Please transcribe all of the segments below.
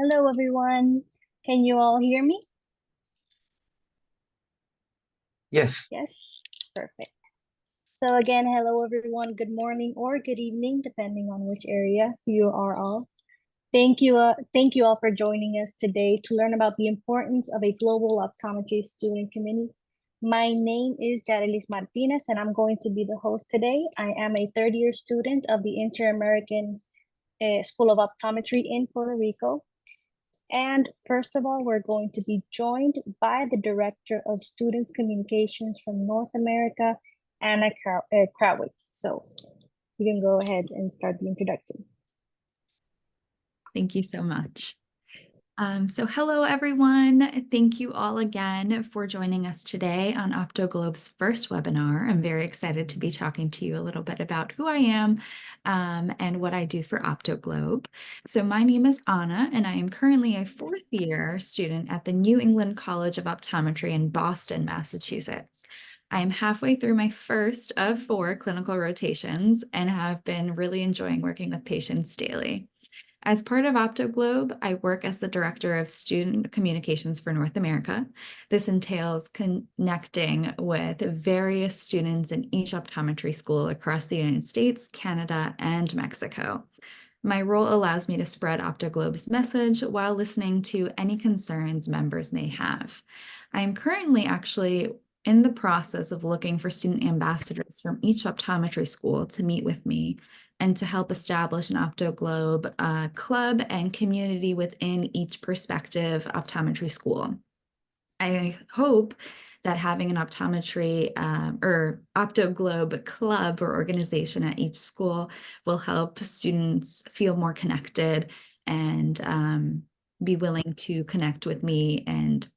Hello, everyone. Can you all hear me? Yes. Yes, perfect. So again, hello, everyone. Good morning or good evening, depending on which area you are all. Thank you all for joining us today to learn about the importance of a global optometry student community. My name is Jarelis Martinez, and I'm going to be the host today. I am a third-year student of the Inter-American School of Optometry in Puerto Rico. And first of all, we're going to be joined by the Director of Students Communications from North America, Anna Krawick. So you can go ahead and start the introduction. Thank you so much. So hello, everyone. Thank you all again for joining us today on Optoglobe's first webinar. I'm very excited to be talking to you a little bit about who I am and what I do for Optoglobe. So my name is Anna, and I am currently a fourth-year student at the New England College of Optometry in Boston, Massachusetts. I am halfway through my first of 4 clinical rotations and have been really enjoying working with patients daily. As part of Optoglobe, I work as the Director of Student Communications for North America. This entails connecting with various students in each optometry school across the United States, Canada, and Mexico. My role allows me to spread Optoglobe's message while listening to any concerns members may have. I am currently actually in the process of looking for student ambassadors from each optometry school to meet with me and to help establish an Optoglobe club and community within each prospective optometry school. I hope that having an optometry or Optoglobe club or organization at each school will help students feel more connected and be willing to connect with me and,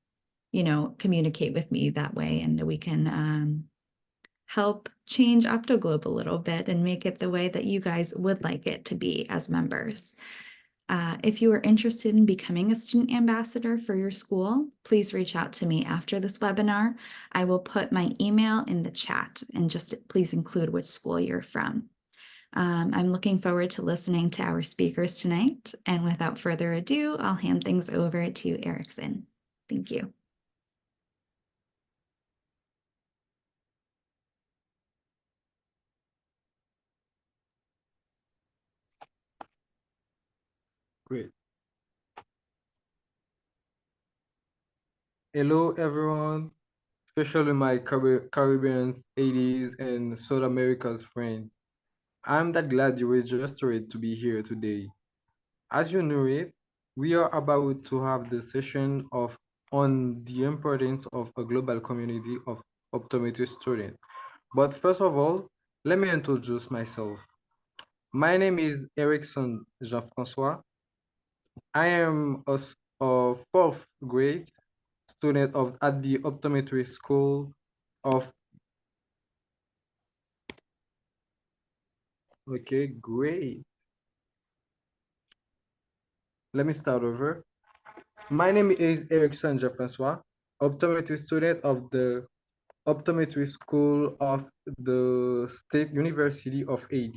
communicate with me that way. And we can help change Optoglobe a little bit and make it the way that you guys would like it to be as members. If you are interested in becoming a student ambassador for your school, please reach out to me after this webinar. I will put my email in the chat and just please include which school you're from. I'm looking forward to listening to our speakers tonight. And without further ado, I'll hand things over to Erickson. Thank you. Great. Hello, everyone, especially my Caribbean's 80s and South America's friend. I'm that glad you registered to be here today. As you know it, we are about to have the session on the importance of a global community of optometry students. But first of all, let me introduce myself. My name is Erickson Jean-François. I am a fourth grade student at the Optometry School of. Okay, great. Let me start over. My name is Erickson Jean-François, optometry student of the Optometry School of the State University of AD.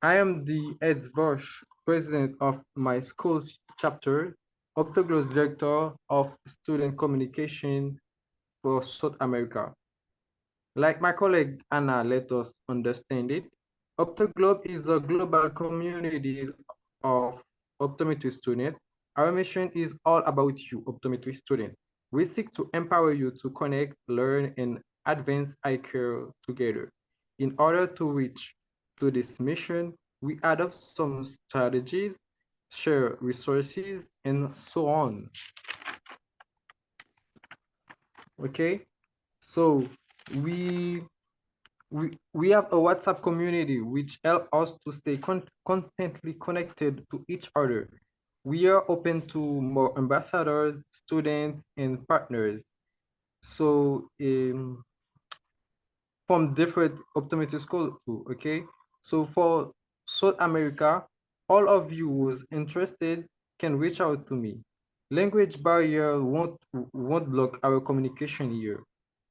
I am the head VOSH president of my school's chapter, Optoglobe director of student communication for South America. Like my colleague Anna let us understand it, Optoglobe is a global community of optometry students. Our mission is all about you, optometry students. We seek to empower you to connect, learn, and advance eye care together. In order to reach to this mission, we adopt some strategies, share resources, and so on. Okay, so we we have a WhatsApp community which help us to stay constantly connected to each other. We are open to more ambassadors, students, and partners. So from different optometry schools too, okay? So for South America, all of you who's interested can reach out to me. Language barrier won't block our communication here.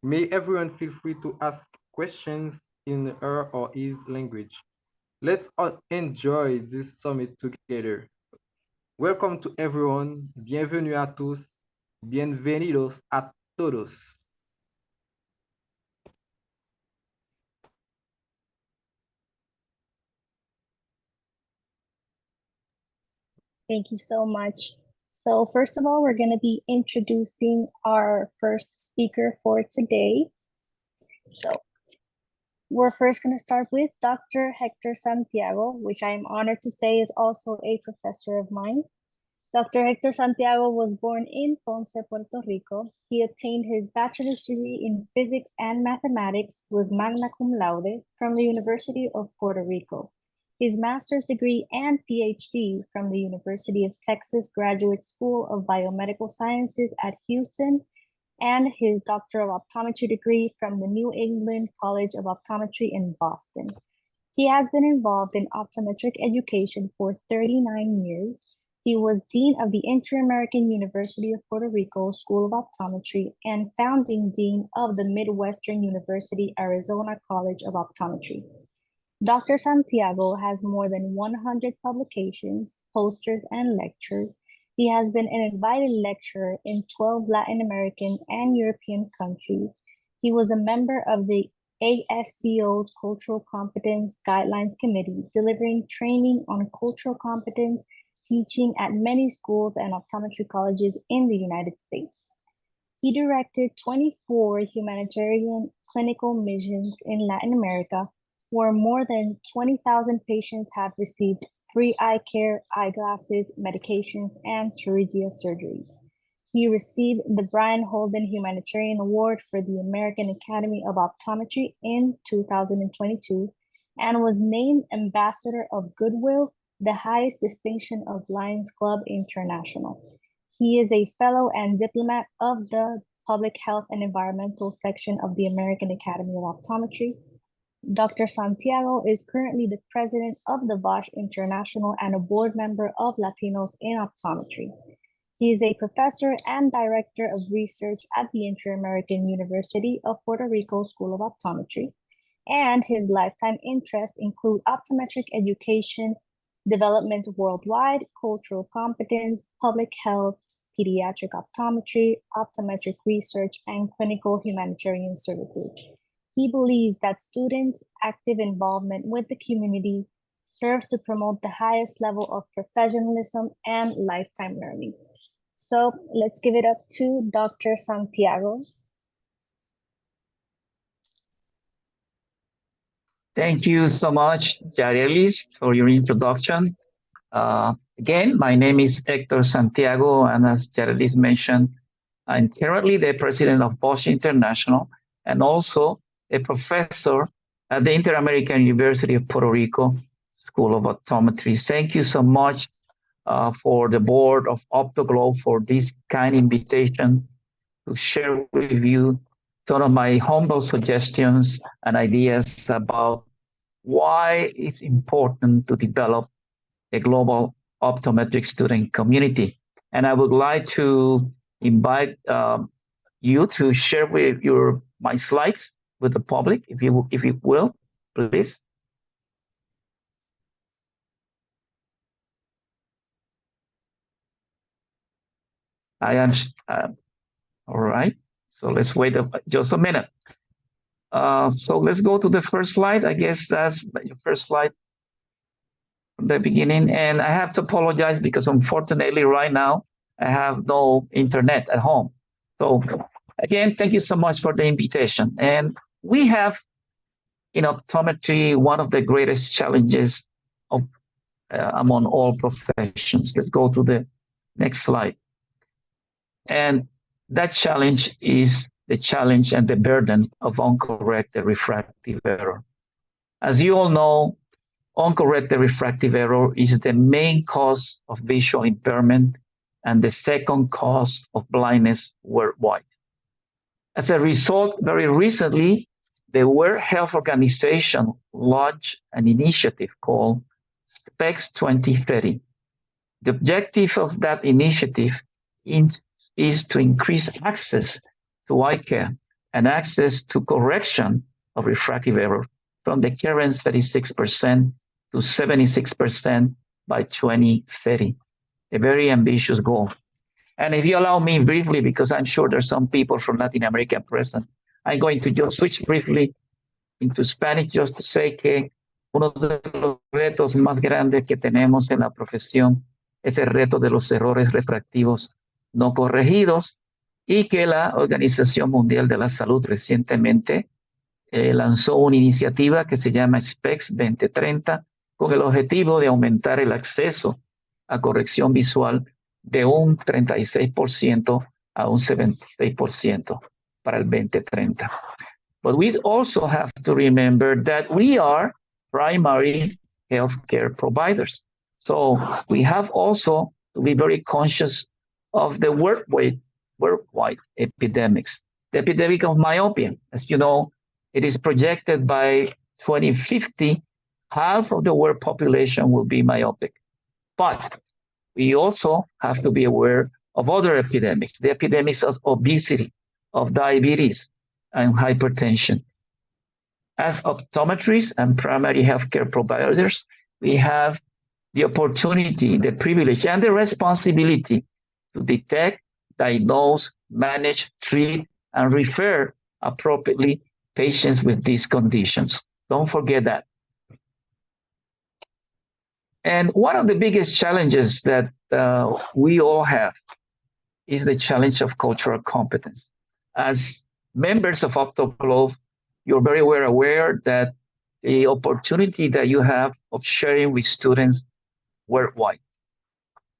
May everyone feel free to ask questions in her or his language. Let's all enjoy this summit together. Welcome to everyone. Bienvenue à tous. Bienvenidos a todos. Thank you so much. So first of all, we're going to be introducing our first speaker for today. So we're first going to start with Dr. Hector Santiago, which I am honored to say is also a professor of mine. Dr. Hector Santiago was born in Ponce, Puerto Rico. He obtained his bachelor's degree in physics and mathematics, was magna cum laude from the University of Puerto Rico. His master's degree and PhD from the University of Texas Graduate School of Biomedical Sciences at Houston, and his Doctor of Optometry degree from the New England College of Optometry in Boston. He has been involved in optometric education for 39 years. He was Dean of the Inter-American University of Puerto Rico School of Optometry and founding Dean of the Midwestern University Arizona College of Optometry. Dr. Santiago has more than 100 publications, posters, and lectures. He has been an invited lecturer in 12 Latin American and European countries. He was a member of the ASCO's Cultural Competence Guidelines Committee, delivering training on cultural competence, teaching at many schools and optometry colleges in the United States. He directed 24 humanitarian clinical missions in Latin America, where more than 20,000 patients have received free eye care, eyeglasses, medications, and pterygia surgeries. He received the Brian Holden Humanitarian Award for the American Academy of Optometry in 2022 and was named Ambassador of Goodwill, the highest distinction of Lions Club International. He is a fellow and diplomat of the Public Health and Environmental section of the American Academy of Optometry. Dr. Santiago is currently the president of the VOSH International and a board member of Latinos in Optometry. He is a professor and director of research at the Inter-American University of Puerto Rico School of Optometry, and his lifetime interests include optometric education, development worldwide, cultural competence, public health, pediatric optometry, optometric research, and clinical humanitarian services. He believes that students' active involvement with the community serves to promote the highest level of professionalism and lifetime learning. So let's give it up to Dr. Santiago. Thank you so much, Yarelis, for your introduction. Again, my name is Hector Santiago, and as Yarelis mentioned, I'm currently the president of VOSH International and also a professor at the Inter-American University of Puerto Rico School of Optometry. Thank you so much for the board of Optoglobe for this kind invitation to share with you some of my humble suggestions and ideas about why it's important to develop a global optometric student community. And I would like to invite you to share with my slides with the public, if you will, please. I am all right. So let's wait just a minute. So let's go to the first slide. I guess that's your first slide from the beginning. And I have to apologize because unfortunately right now I have no internet at home. So again, thank you so much for the invitation. And we have in optometry one of the greatest challenges of among all professions. Let's go to the next slide. And that challenge is the challenge and the burden of uncorrected refractive error. As you all know, uncorrected refractive error is the main cause of visual impairment and the second cause of blindness worldwide. As a result, very recently, the World Health Organization launched an initiative called SPECS 2030. The objective of that initiative is to increase access to eye care and access to correction of refractive error from the current 36% to 76% by 2030. a very ambitious goal. And if you allow me briefly, because I'm sure there's some people from Latin America present, I'm going to just switch briefly into Spanish just to say que uno de los retos más grandes que tenemos en la profesión es el reto de los errores refractivos no corregidos y que la Organización Mundial de la Salud recientemente lanzó una iniciativa que se llama SPECS 2030 con el objetivo de aumentar el acceso a corrección visual de un 36% a un 76% para el 2030. But we also have to remember that we are primary healthcare providers. So we have also to be very conscious of the worldwide epidemics. The epidemic of myopia, as you know, it is projected by 2050, half of the world population will be myopic. But we also have to be aware of other epidemics, the epidemics of obesity, of diabetes, and hypertension. As optometrists and primary healthcare providers, we have the opportunity, the privilege, and the responsibility to detect, diagnose, manage, treat, and refer appropriately patients with these conditions. Don't forget that. And one of the biggest challenges that we all have is the challenge of cultural competence. As members of Optoglobe, you're very well aware that the opportunity that you have of sharing with students worldwide.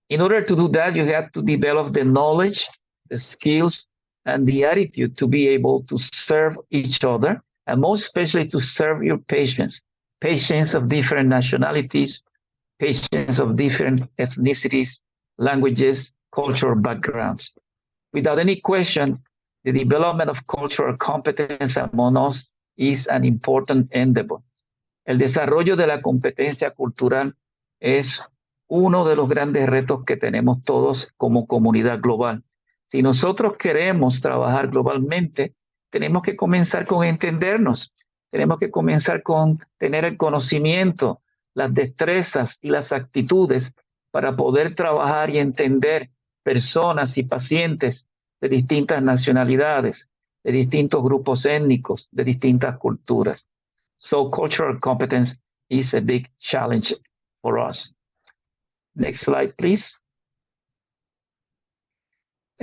In order to do that, you have to develop the knowledge, the skills, and the attitude to be able to serve each other, and most especially to serve your patients, patients of different nationalities, patients of different ethnicities, languages, cultural backgrounds. Without any question, the development of cultural competence among us is an important endeavor. El desarrollo de la competencia cultural es uno de los grandes retos que tenemos todos como comunidad global. Si nosotros queremos trabajar globalmente, tenemos que comenzar con entendernos, tenemos que comenzar con tener el conocimiento, las destrezas y las actitudes para poder trabajar y entender personas y pacientes de distintas nacionalidades, de distintos grupos étnicos, de distintas culturas. So cultural competence is a big challenge for us. Next slide, please.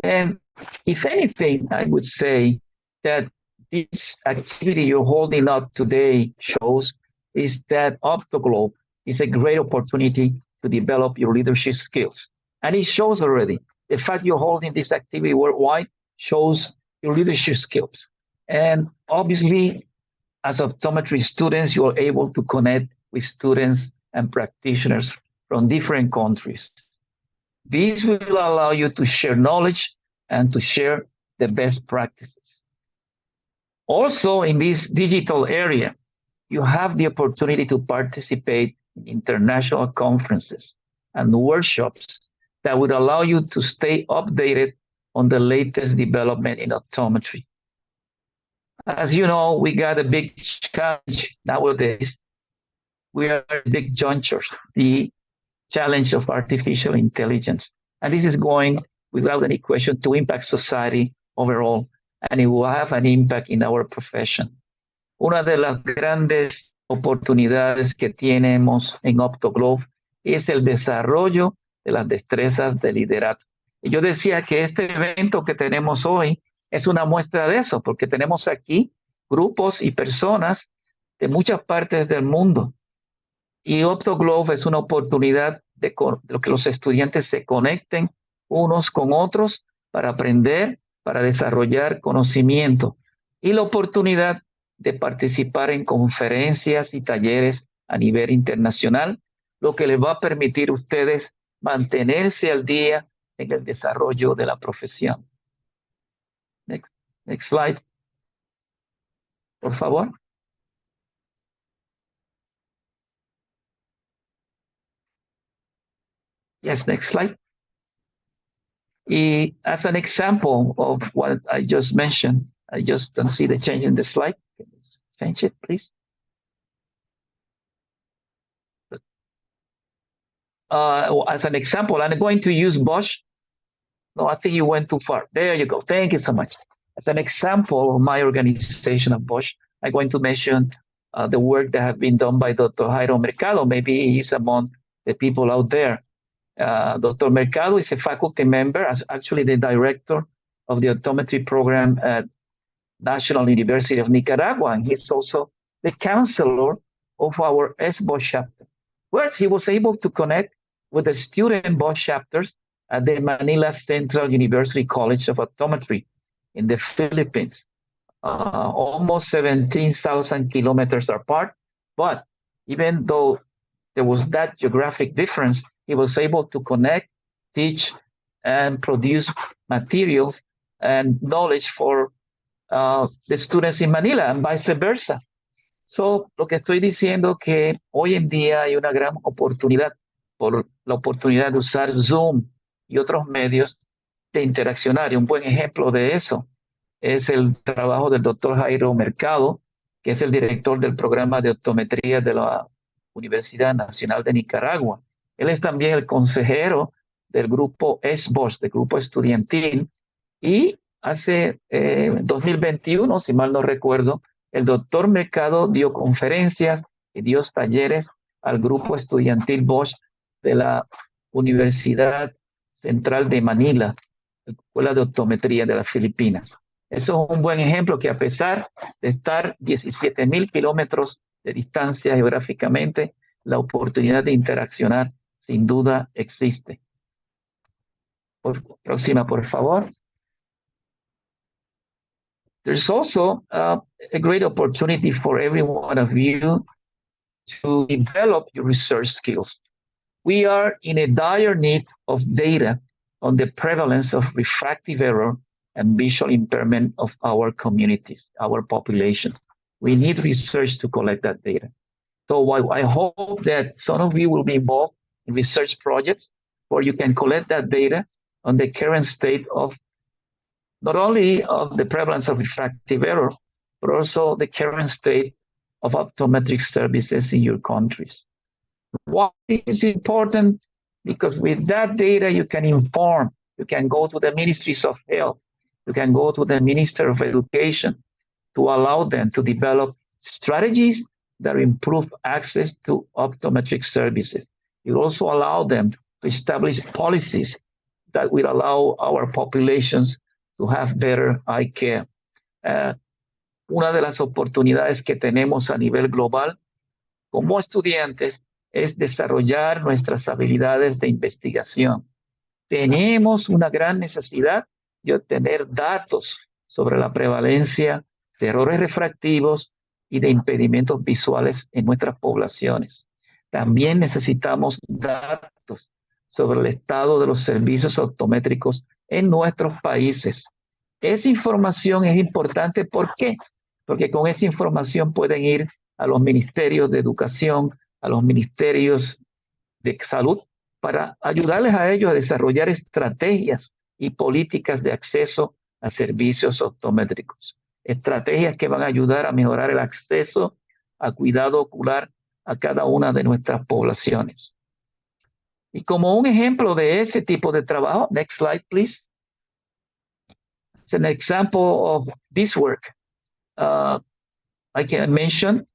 And if anything, I would say that this activity you're holding up today shows is that Optoglobe is a great opportunity to develop your leadership skills. And it shows already. The fact you're holding this activity worldwide shows your leadership skills. And obviously, as optometry students, you're able to connect with students and practitioners from different countries. This will allow you to share knowledge and to share the best practices. Also, in this digital area, you have the opportunity to participate in international conferences and workshops that would allow you to stay updated on the latest development in optometry. As you know, we got a big challenge nowadays. We are at a big juncture, the challenge of artificial intelligence. And this is going, without any question, to impact society overall, and it will have an impact in our profession. Una de las grandes oportunidades que tenemos en Optoglobe es el desarrollo de las destrezas de liderazgo. Y yo decía que este evento que tenemos hoy es una muestra de eso, porque tenemos aquí grupos y personas de muchas partes del mundo. Y Optoglobe es una oportunidad de que los estudiantes se conecten unos con otros para aprender, para desarrollar conocimiento y la oportunidad de participar en conferencias y talleres a nivel internacional, lo que les va a permitir a ustedes mantenerse al día en el desarrollo de la profesión. Next slide, por favor. Yes, next slide. As an example of what I just mentioned, I just don't see the change in the slide. Can you change it, please? as an example, I'm going to use VOSH. No, I think you went too far. There you go. Thank you so much. As an example of my organization of VOSH, I'm going to mention the work that has been done by Dr. Jairo Mercado. Maybe he's among the people out there. Dr. Mercado is a faculty member, actually the director of the optometry program at National University of Nicaragua, and he's also the counselor of our VOSH chapter. Whereas he was able to connect with the student VOSH chapters at the Manila Central University College of Optometry in the Philippines, almost 17,000 kilometers apart. But even though there was that geographic difference, he was able to connect, teach, and produce materials and knowledge for the students in Manila and vice versa. So, lo que estoy diciendo que hoy en día hay una gran oportunidad por la oportunidad de usar Zoom y otros medios de interaccionar. Y un buen ejemplo de eso es el trabajo del doctor Jairo Mercado, que es el director del programa de optometría de la Universidad Nacional de Nicaragua. Él es también el consejero del grupo VOSH, del grupo estudiantil, y hace 2021, si mal no recuerdo, el doctor Mercado dio conferencias y dio talleres al grupo estudiantil VOSH de la Universidad Central de Manila, Escuela de Optometría de las Filipinas. Eso es un buen ejemplo que a pesar de estar 17,000 kilómetros de distancia geográficamente, la oportunidad de interaccionar sin duda existe. Próxima, por favor. There's also a great opportunity for every one of you to develop your research skills. We are in a dire need of data on the prevalence of refractive error and visual impairment of our communities, our population. We need research to collect that data. So I hope that some of you will be involved in research projects where you can collect that data on the current state of not only of the prevalence of refractive error, but also the current state of optometric services in your countries. Why is it important? Because with that data, you can inform, you can go to the ministries of health, you can go to the Minister of Education to allow them to develop strategies that improve access to optometric services. You also allow them to establish policies that will allow our populations to have better eye care. Una de las oportunidades que tenemos a nivel global como estudiantes es desarrollar nuestras habilidades de investigación. Tenemos una gran necesidad de obtener datos sobre la prevalencia de errores refractivos y de impedimentos visuales en nuestras poblaciones. También necesitamos datos sobre el estado de los servicios optométricos en nuestros países. Esa información es importante, ¿por qué? Porque con esa información pueden ir a los ministerios de educación, a los ministerios de salud, para ayudarles a ellos a desarrollar estrategias y políticas de acceso a servicios optométricos. Estrategias que van a ayudar a mejorar el acceso a cuidado ocular a cada una de nuestras poblaciones. Y como un ejemplo de ese tipo de trabajo, next slide, please. It's an example of this work. I can mention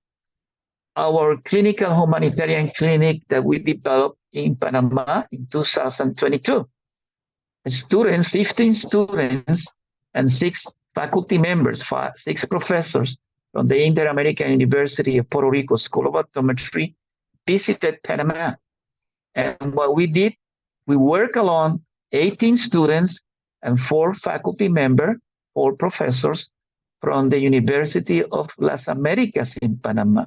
our clinical humanitarian clinic that we developed in Panama in 2022. Students, 15 students and 6 faculty members, 6 professors from the Inter-American University of Puerto Rico School of Optometry visited Panama. And what we did, we worked along 18 students and 4 faculty members, 4 professors from the University of Las Americas in Panama.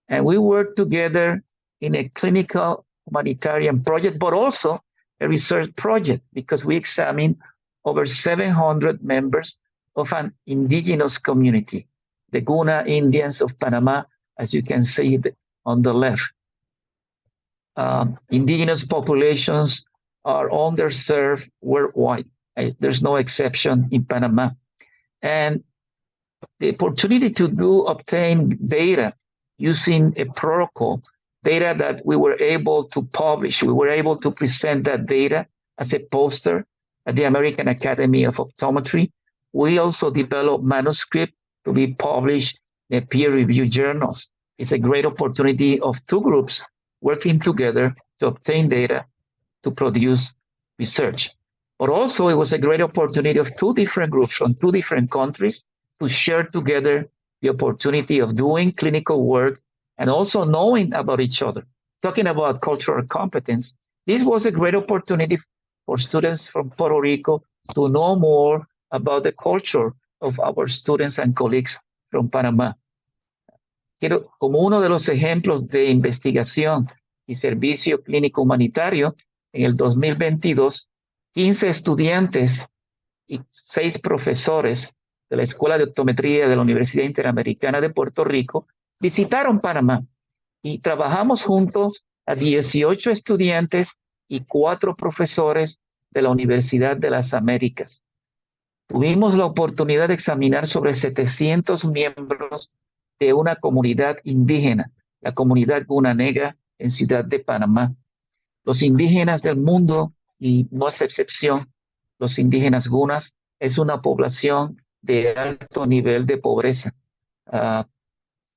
And we worked together in a clinical humanitarian project, but also a research project, because we examined over 700 members of an indigenous community, the Guna Indians of Panama, as you can see on the left. Indigenous populations are underserved worldwide. There's no exception in Panama. And the opportunity to obtain data using a protocol data that we were able to publish. We were able to present that data as a poster at the American Academy of Optometry. We also developed manuscript to be published in peer-reviewed journals. It's a great opportunity of two groups working together to obtain data to produce research. But also, it was a great opportunity of two different groups from two different countries to share together the opportunity of doing clinical work and also knowing about each other. Talking about cultural competence, this was a great opportunity for students from Puerto Rico to know more about the culture of our students and colleagues from Panama. Quiero, como uno de los ejemplos de investigación y servicio clínico humanitario, en el 2022, 15 estudiantes y 6 profesores de la Escuela de Optometría de la Universidad Interamericana de Puerto Rico visitaron Panamá y trabajamos juntos a 18 estudiantes y 4 profesores de la Universidad de las Américas. Tuvimos la oportunidad de examinar sobre 700 miembros de una comunidad indígena, la comunidad Guna Negra en Ciudad de Panamá. Los indígenas del mundo, y no es excepción, los indígenas gunas, es una población de alto nivel de pobreza.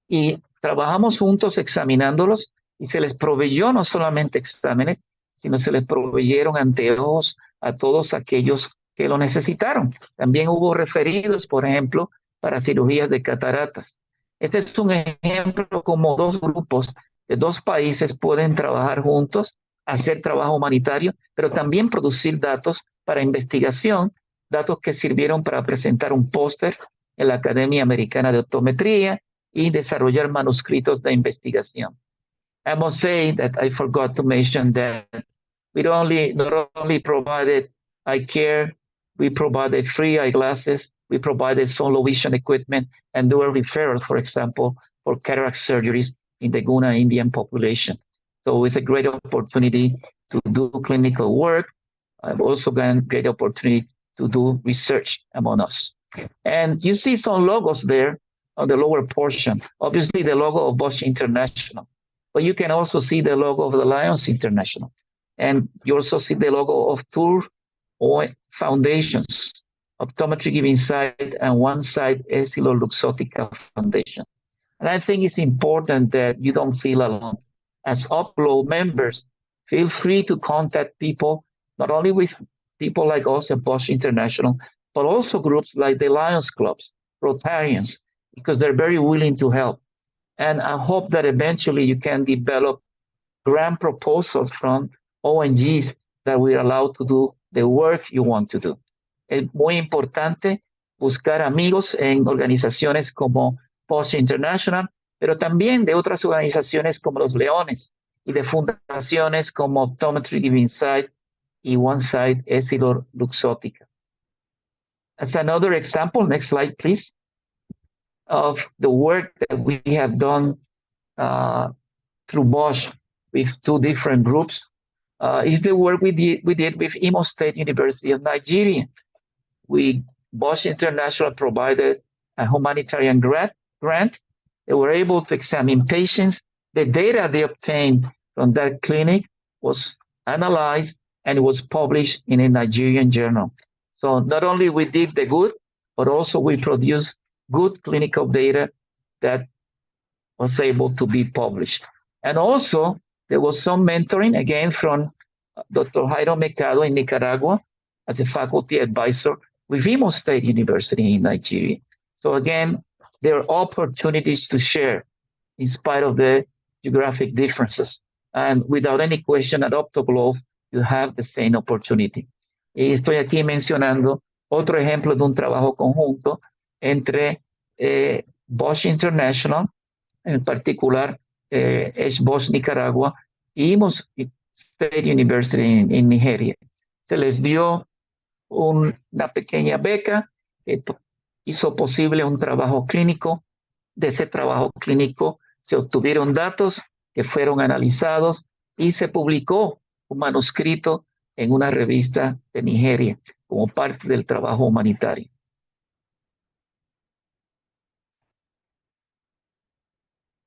Y trabajamos juntos examinándolos y se les proveyó no solamente exámenes, sino se les proveyeron anteojos a todos aquellos que lo necesitaron. También hubo referidos, por ejemplo, para cirugías de cataratas. Este es un ejemplo como dos grupos de dos países pueden trabajar juntos, hacer trabajo humanitario, pero también producir datos para investigación, datos que sirvieron para presentar un póster en la Academia Americana de Optometría y desarrollar manuscritos de investigación. I must say that I forgot to mention that we not only provided eye care, we provided free eyeglasses, we provided some low vision equipment, and there were referrals, for example, for cataract surgeries in the Guna Indian population. So it's a great opportunity to do clinical work. I've also got a great opportunity to do research among us. And you see some logos there on the lower portion. Obviously, the logo of VOSH International, but you can also see the logo of the Lions International. And you also see the logo of two foundations, Optometry Giving Side and one side, Essilor-Luxottica Foundation. And I think it's important that you don't feel alone. As Optoglobe members, feel free to contact people, not only with people like us at VOSH International, but also groups like the Lions Clubs, Rotarians, because they're very willing to help. And I hope that eventually you can develop grant proposals from ONGs that will allow to do the work you want to do. Es muy importante buscar amigos en organizaciones como VOSH International, pero también de otras organizaciones como los Leones y de fundaciones como Optometry Giving Side y One Side Essilor-Luxottica. As another example, next slide, please, of the work that we have done through VOSH with two different groups is the work we did with Imo State University of Nigeria. VOSH International provided a humanitarian grant. They were able to examine patients. The data they obtained from that clinic was analyzed and it was published in a Nigerian journal. So not only we did the good, but also we produced good clinical data that was able to be published. And also there was some mentoring again from Dr. Jairo Mercado in Nicaragua as a faculty advisor with Imo State University in Nigeria. So again, there are opportunities to share in spite of the geographic differences. And without any question at Optoglobe, you have the same opportunity. Y estoy aquí mencionando otro ejemplo de un trabajo conjunto entre VOSH International, en particular es VOSH Nicaragua, y Imo State University en Nigeria. Se les dio una pequeña beca que hizo posible un trabajo clínico. De ese trabajo clínico se obtuvieron datos que fueron analizados y se publicó un manuscrito en una revista de Nigeria como parte del trabajo humanitario.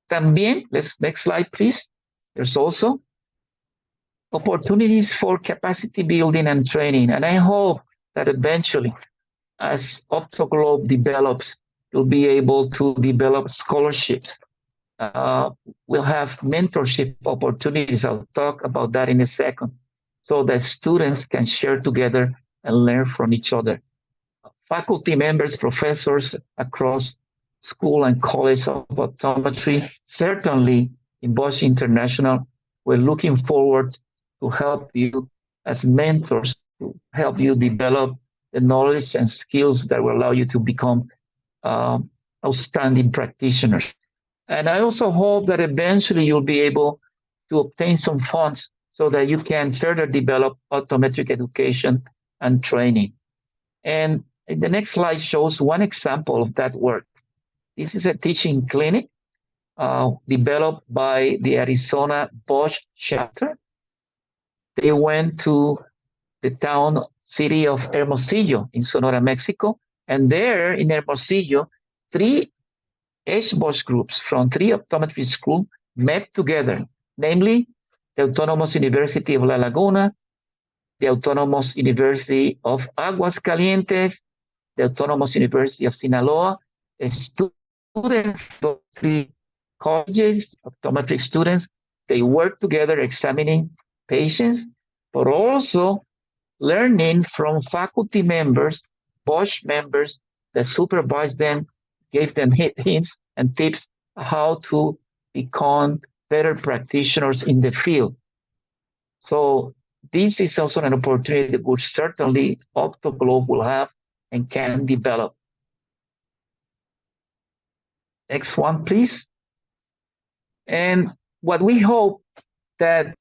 También, next slide, please. There's also opportunities for capacity building and training. And I hope that eventually, as Optoglobe develops, you'll be able to develop scholarships. We'll have mentorship opportunities. I'll talk about that in a second, so that students can share together and learn from each other. Faculty members, professors across school and college of optometry, certainly in VOSH International, we're looking forward to help you as mentors, to help you develop the knowledge and skills that will allow you to become outstanding practitioners. And I also hope that eventually you'll be able to obtain some funds so that you can further develop optometric education and training. And the next slide shows one example of that work. This is a teaching clinic developed by the Arizona VOSH chapter. They went to the city of Hermosillo in Sonora, Mexico. And there in Hermosillo, 3 VOSH groups from 3 optometry schools met together, namely the Autonomous University of La Laguna, the Autonomous University of Aguascalientes, the Autonomous University of Sinaloa, students of 3 colleges, optometric students, they work together examining patients, but also learning from faculty members, VOSH members that supervised them, gave them hints and tips how to become better practitioners in the field. So this is also an opportunity which certainly Optoglobe will have and can develop. Next one, please. And what we hope that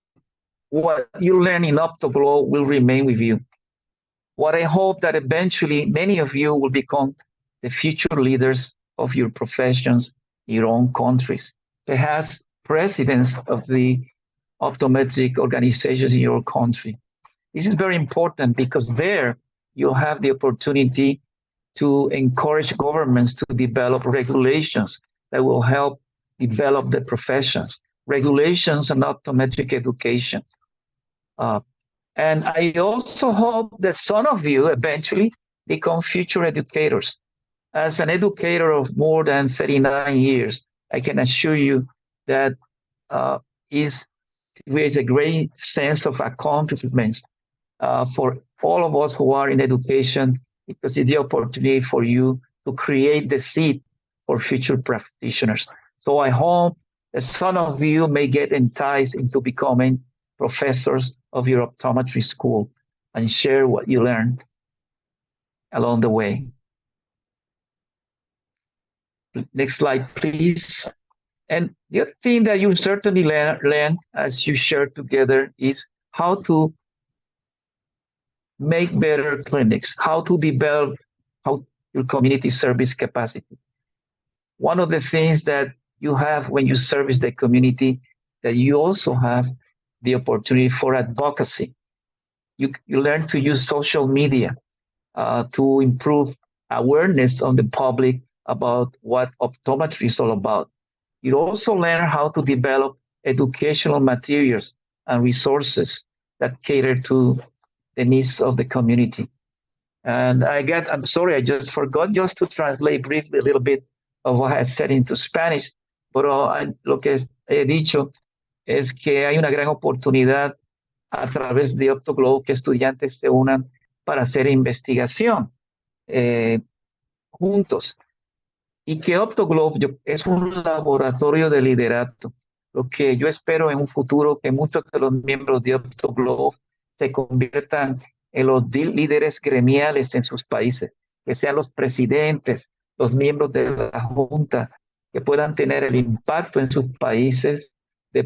what you learn in Optoglobe will remain with you. What I hope that eventually many of you will become the future leaders of your professions, your own countries, perhaps presidents of the optometric organizations in your country. This is very important because there you'll have the opportunity to encourage governments to develop regulations that will help develop the professions, regulations on optometric education. And I also hope that some of you eventually become future educators. As an educator of more than 39 years, I can assure you that with a great sense of accomplishment for all of us who are in education, because it's the opportunity for you to create the seed for future practitioners. So I hope that some of you may get enticed into becoming professors of your optometry school and share what you learned along the way. Next slide, please. And the other thing that you certainly learn as you share together is how to make better clinics, how to develop your community service capacity. One of the things that you have when you service the community, that you also have the opportunity for advocacy. You learn to use social media to improve awareness on the public about what optometry is all about. You also learn how to develop educational materials and resources that cater to the needs of the community. And I'm sorry, I just forgot just to translate briefly a little bit of what I said into Spanish, pero lo que he dicho es que hay una gran oportunidad a través de Optoglobe que estudiantes se unan para hacer investigación juntos. Y que Optoglobe es un laboratorio de liderato. Lo que yo espero en un futuro que muchos de los miembros de Optoglobe se conviertan en los líderes gremiales en sus países, que sean los presidentes, los miembros de la Junta, que puedan tener el impacto en sus países de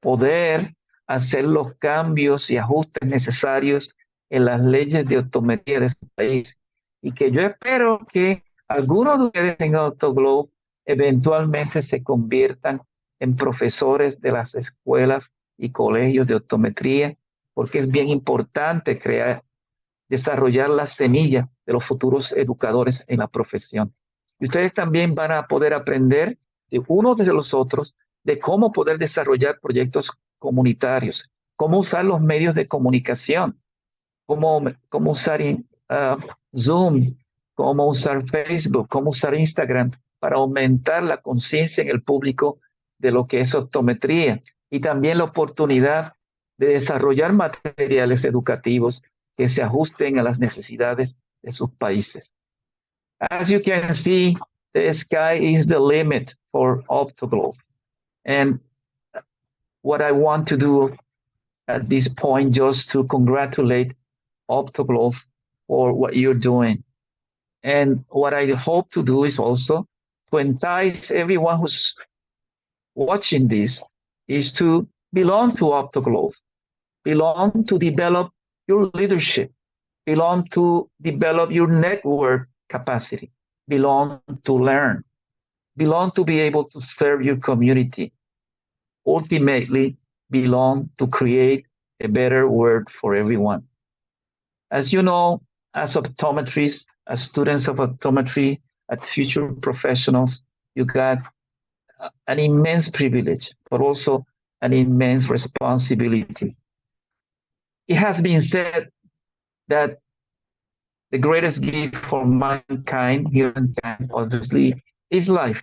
poder hacer los cambios y ajustes necesarios en las leyes de optometría de su país. Y que yo espero que algunos de ustedes en Optoglobe eventualmente se conviertan en profesores de las escuelas y colegios de optometría, porque es bien importante desarrollar la semilla de los futuros educadores en la profesión. Y ustedes también van a poder aprender de unos de los otros de cómo poder desarrollar proyectos comunitarios, cómo usar los medios de comunicación, cómo usar Zoom, cómo usar Facebook, cómo usar Instagram para aumentar la conciencia en el público de lo que es optometría y también la oportunidad de desarrollar materiales educativos que se ajusten a las necesidades de sus países. As you can see, the sky is the limit for Optoglobe. And what I want to do at this point, just to congratulate Optoglobe for what you're doing. And what I hope to do is also to entice everyone who's watching this is to belong to Optoglobe, belong to develop your leadership, belong to develop your network capacity, belong to learn, belong to be able to serve your community, ultimately belong to create a better world for everyone. As you know, as optometrists, as students of optometry, as future professionals, you got an immense privilege, but also an immense responsibility. It has been said that the greatest gift for mankind, humankind, obviously, is life.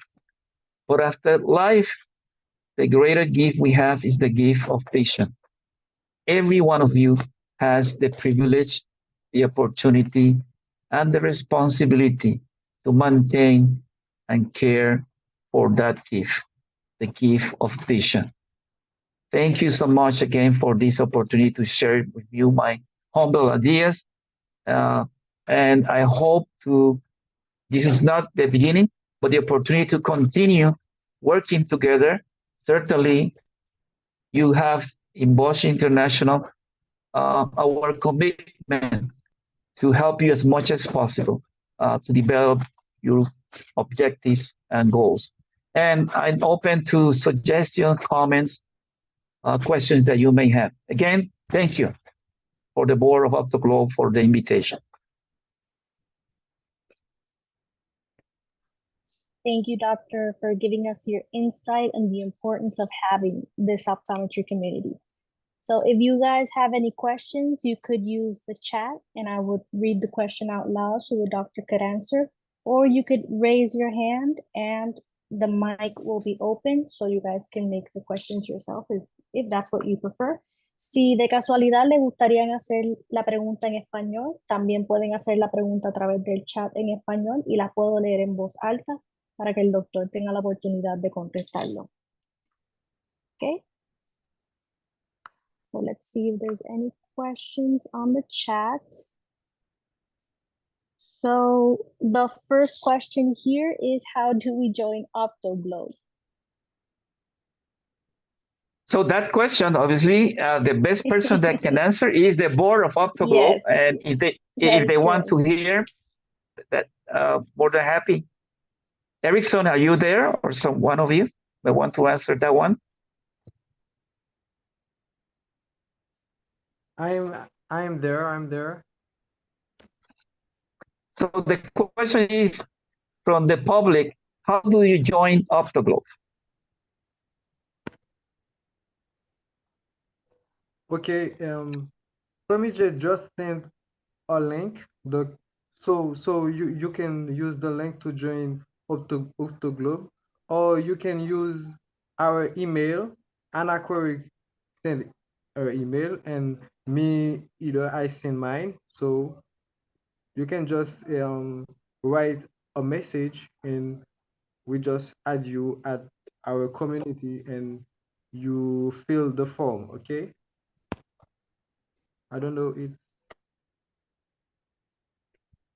But after life, the greater gift we have is the gift of vision. Every one of you has the privilege, the opportunity, and the responsibility to maintain and care for that gift, the gift of vision. Thank you so much again for this opportunity to share with you my humble ideas. And I hope this is not the beginning, but the opportunity to continue working together. Certainly, you have in VOSH International our commitment to help you as much as possible to develop your objectives and goals. And I'm open to suggestions, comments, questions that you may have. Again, thank you for the board of Optoglobe for the invitation. Thank you, Doctor, for giving us your insight on the importance of having this optometry community. So if you guys have any questions, you could use the chat and I would read the question out loud so the doctor could answer, or you could raise your hand and the mic will be open so you guys can make the questions yourself if that's what you prefer. Si de casualidad le gustarían hacer la pregunta en español, también pueden hacer la pregunta a través del chat en español y la puedo leer en voz alta para que el doctor tenga la oportunidad de contestarlo. Okay? So let's see if there's any questions on the chat. So the first question here is, how do we join Optoglobe? So that question, obviously, the best person that can answer is the board of Optoglobe. Yes, and if they want to hear that, more than happy. Erickson, are you there, or one of you that want to answer that one? I'm there. So the question is from the public, how do you join Optoglobe? Okay, Promije just sent a link. So you can use the link to join Optoglobe, or you can use our email. Anna Query send her email, and I send mine. So you can just write a message, and we just add you at our community, and you fill the form. Okay. I don't know if.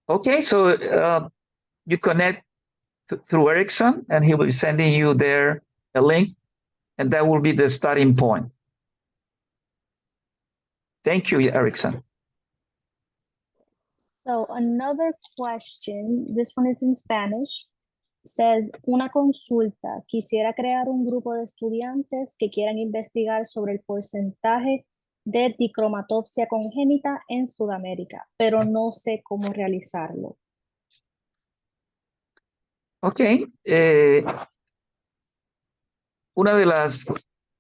Okay, so you connect through Erickson, and he will be sending you there a link, and that will be the starting point. Thank you, Erickson. So another question, this one is in Spanish, says, una consulta, quisiera crear un grupo de estudiantes que quieran investigar sobre el porcentaje de dicromatopsia congénita en Sudamérica, pero no sé cómo realizarlo. Ok. Una de las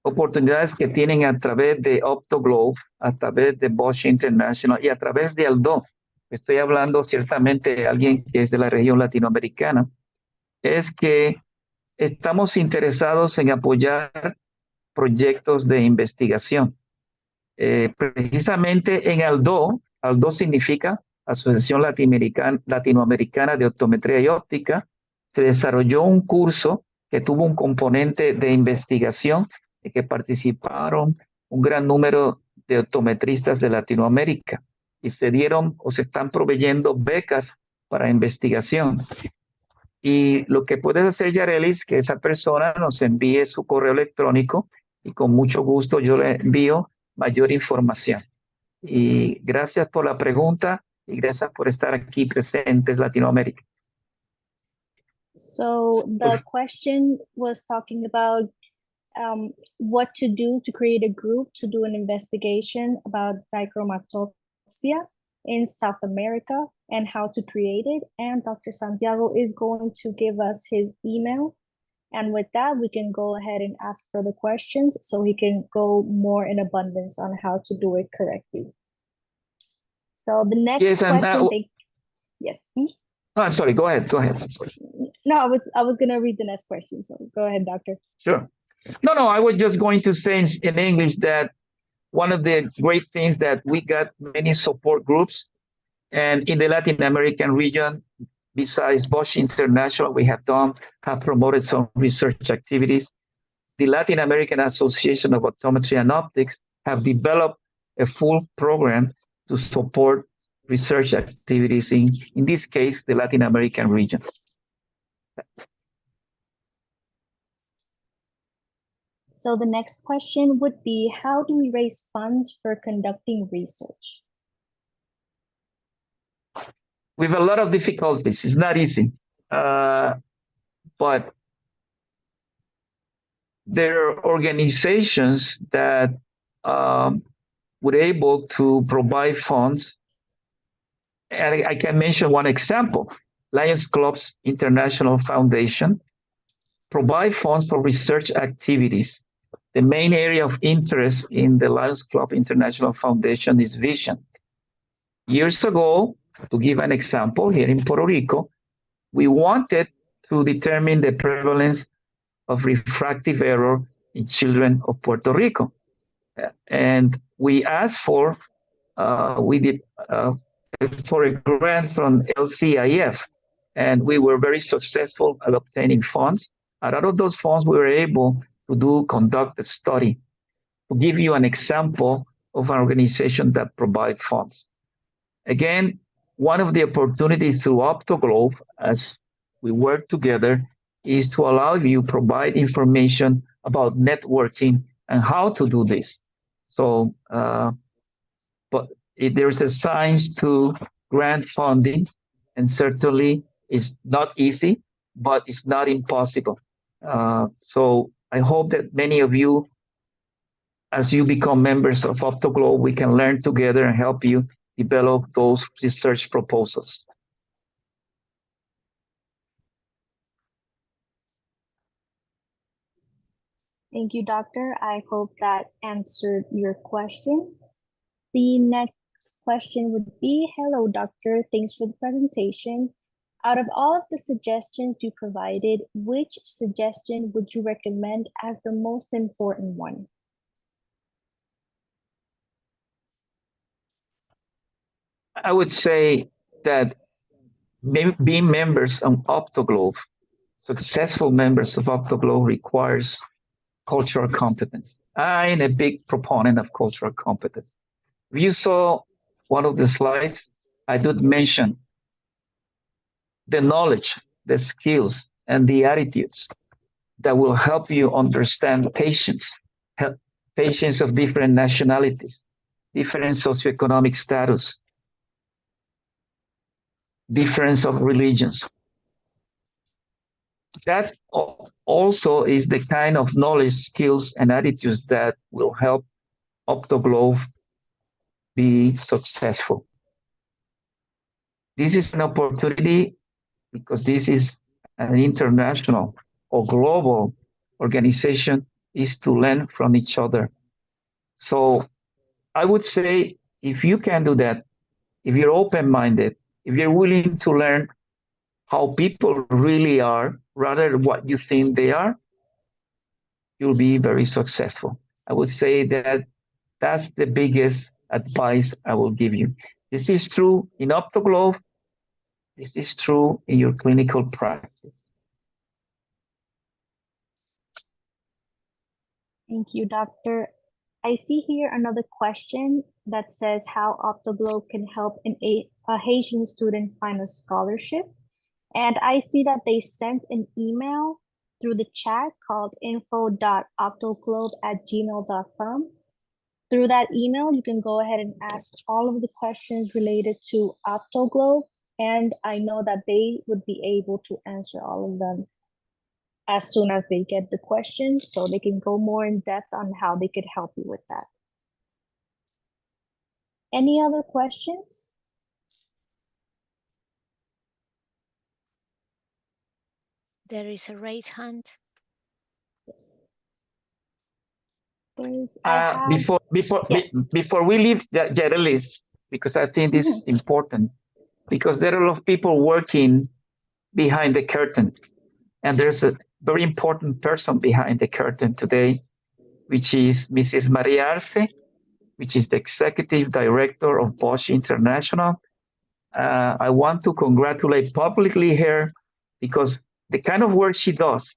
oportunidades que tienen a través de Optoglobe, a través de VOSH International y a través de ALDO. Estoy hablando ciertamente de alguien que es de la región latinoamericana, es que estamos interesados en apoyar proyectos de investigación. Precisamente en ALDO, ALDO significa Asociación Latinoamericana de Optometría y Óptica, se desarrolló un curso que tuvo un componente de investigación en que participaron un gran número de optometristas de Latinoamérica y se dieron o se están proveyendo becas para investigación. Y lo que puedes hacer, Yarelis, que esa persona nos envíe su correo electrónico y con mucho gusto yo le envío mayor información. Y gracias por la pregunta y gracias por estar aquí presentes, Latinoamérica. So the question was talking about what to do to create a group to do an investigation about dichromatopsia in South America and how to create it. And Dr. Santiago is going to give us his email. And with that, we can go ahead and ask further questions so he can go more in abundance on how to do it correctly. So the next Yes, and, question, yes. Oh, I'm sorry, go ahead. No, I was gonna read the next question, so go ahead, doctor. Sure. No, I was just going to say in English that one of the great things that we got many support groups, and in the Latin American region, besides VOSH International, we have promoted some research activities. The Latin American Association of Optometry and Optics have developed a full program to support research activities in this case, the Latin American region. So the next question would be, how do we raise funds for conducting research? With a lot of difficulties. It's not easy. But there are organizations that were able to provide funds. And I can mention one example. Lions Clubs International Foundation provide funds for research activities. The main area of interest in the Lions Club International Foundation is vision. Years ago, to give an example, here in Puerto Rico, we wanted to determine the prevalence of refractive error in children of Puerto Rico. And we asked for a grant from LCIF, and we were very successful at obtaining funds. And out of those funds, we were able to conduct a study. To give you an example of an organization that provides funds. Again, one of the opportunities through Optoglobe, as we work together, is to allow you provide information about networking and how to do this. So, but there's a science to grant funding, and certainly it's not easy, but it's not impossible. So I hope that many of you, as you become members of Optoglobe, we can learn together and help you develop those research proposals. Thank you, doctor. I hope that answered your question. The next question would be, hello, doctor. Thanks for the presentation. Out of all of the suggestions you provided, which suggestion would you recommend as the most important one? I would say that being members of Optoglobe, successful members of Optoglobe, requires cultural competence. I'm a big proponent of cultural competence. If you saw one of the slides, I did mention the knowledge, the skills, and the attitudes that will help you understand patients of different nationalities, different socioeconomic status, difference of religions. That also is the kind of knowledge, skills, and attitudes that will help Optoglobe be successful. This is an opportunity because this is an international or global organization. is to learn from each other. So I would say if you can do that, if you're open-minded, if you're willing to learn how people really are rather than what you think they are, you'll be very successful. I would say that that's the biggest advice I will give you. This is true in Optoglobe. This is true in your clinical practice. Thank you, Doctor. I see here another question that says how Optoglobe can help a Haitian student find a scholarship. And I see that they sent an email through the chat called info.optoglobe@gmail.com. Through that email, you can go ahead and ask all of the questions related to Optoglobe, and I know that they would be able to answer all of them as soon as they get the question, so they can go more in depth on how they could help you with that. Any other questions? There is a raised hand. Before we leave the list, because I think this is important, because there are a lot of people working behind the curtain, and there's a very important person behind the curtain today, which is Mrs. Maria Arce, which is the executive director of VOSH International. I want to congratulate publicly her because the kind of work she does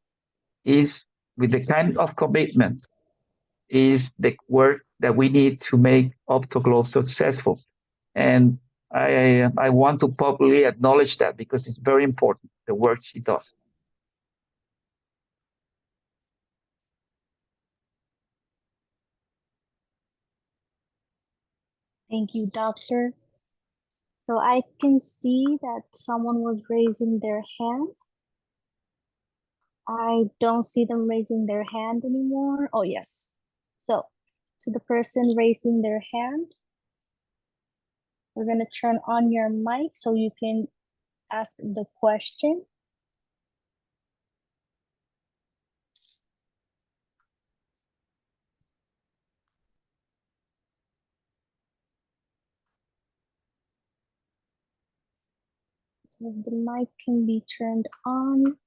is with the kind of commitment is the work that we need to make Optoglobe successful. And I want to publicly acknowledge that because it's very important, the work she does. Thank you, Doctor. So I can see that someone was raising their hand. I don't see them raising their hand anymore. Oh, yes. So to the person raising their hand, we're going to turn on your mic so you can ask the question. So the mic can be turned on.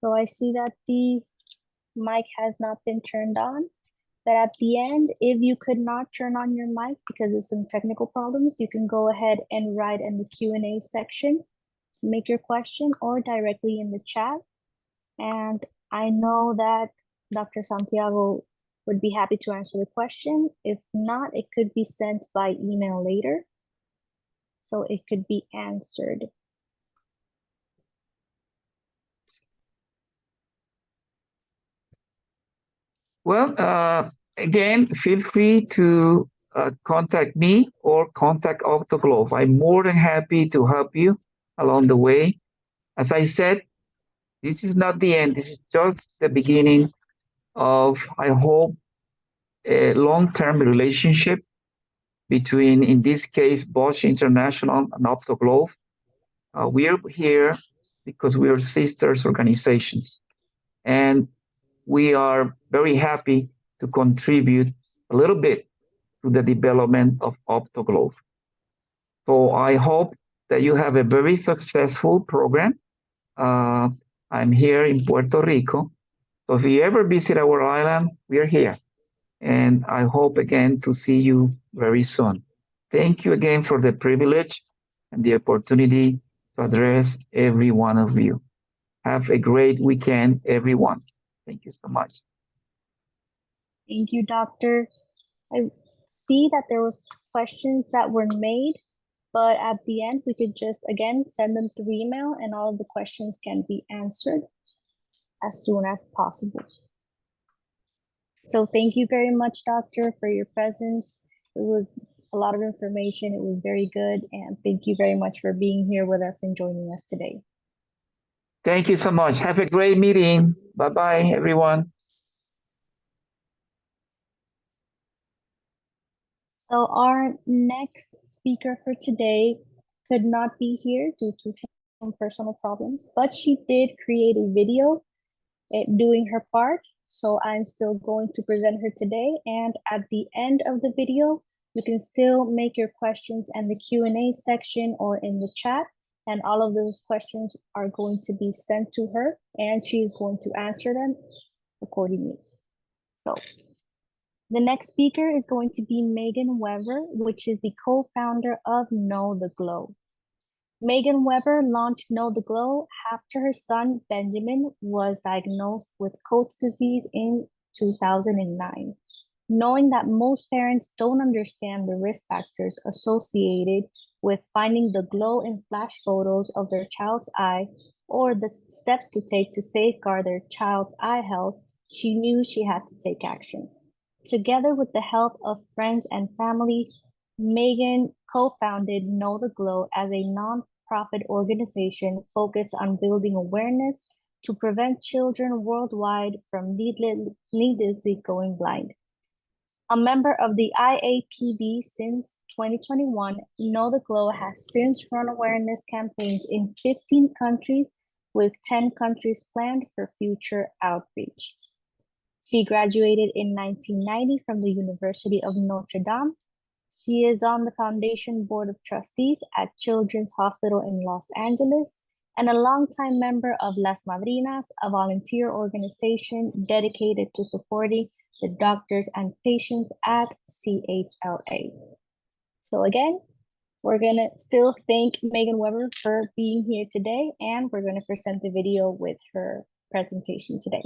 So I see that the mic has not been turned on. But at the end, if you could not turn on your mic because of some technical problems, you can go ahead and write in the Q&A section to make your question or directly in the chat. And I know that Dr. Santiago would be happy to answer the question. If not, it could be sent by email later, so it could be answered. Well, again, feel free to contact me or contact Optoglobe. I'm more than happy to help you along the way. As I said, this is not the end. This is just the beginning of, I hope, a long-term relationship between, in this case, VOSH International and Optoglobe. We are here because we are sisters organizations. And we are very happy to contribute a little bit to the development of Optoglobe. So I hope that you have a very successful program. I'm here in Puerto Rico. So if you ever visit our island, we are here. And I hope again to see you very soon. Thank you again for the privilege and the opportunity to address every one of you. Have a great weekend, everyone. Thank you so much. Thank you, Doctor. I see that there was questions that were made, but at the end, we could just, again, send them through email and all of the questions can be answered as soon as possible. So thank you very much, doctor, for your presence. It was a lot of information. It was very good. And thank you very much for being here with us and joining us today. Thank you so much. Have a great meeting. Bye-bye, everyone. So our next speaker for today could not be here due to some personal problems, but she did create a video doing her part. So I'm still going to present her today. And at the end of the video, you can still make your questions in the Q&A section or in the chat. And all of those questions are going to be sent to her and she's going to answer them accordingly. So the next speaker is going to be Megan Weber, which is the co-founder of Know the Glow. Megan Weber launched Know the Glow after her son Benjamin was diagnosed with Coats disease in 2009. Knowing that most parents don't understand the risk factors associated with finding the glow in flash photos of their child's eye or the steps to take to safeguard their child's eye health, she knew she had to take action. Together with the help of friends and family, Megan co-founded Know the Glow as a non-profit organization focused on building awareness to prevent children worldwide from needlessly going blind. A member of the IAPB since 2021, Know the Glow has since run awareness campaigns in 15 countries with 10 countries planned for future outreach. She graduated in 1990 from the University of Notre Dame. She is on the Foundation Board of Trustees at Children's Hospital in Los Angeles and a longtime member of Las Madrinas, a volunteer organization dedicated to supporting the doctors and patients at CHLA. So again, we're gonna still thank Megan Weber for being here today, and we're gonna present the video with her presentation today.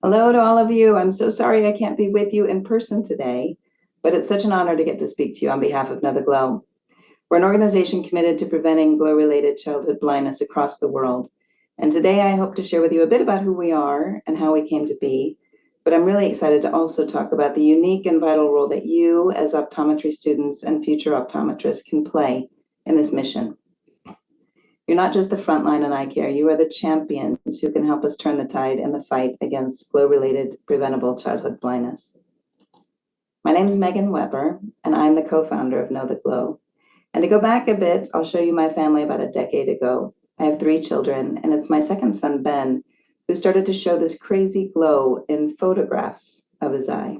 Hello to all of you. I'm so sorry I can't be with you in person today, but it's such an honor to get to speak to you on behalf of Know the Glow. We're an organization committed to preventing glow-related childhood blindness across the world. And today I hope to share with you a bit about who we are and how we came to be. But I'm really excited to also talk about the unique and vital role that you as optometry students and future optometrists can play in this mission. You're not just the front line in eye care, you are the champions who can help us turn the tide in the fight against glow-related preventable childhood blindness. My name is Megan Weber, and I'm the co-founder of Know the Glow. And to go back a bit, I'll show you my family about a decade ago. I have 3 children, and it's my second son, Ben, who started to show this crazy glow in photographs of his eye.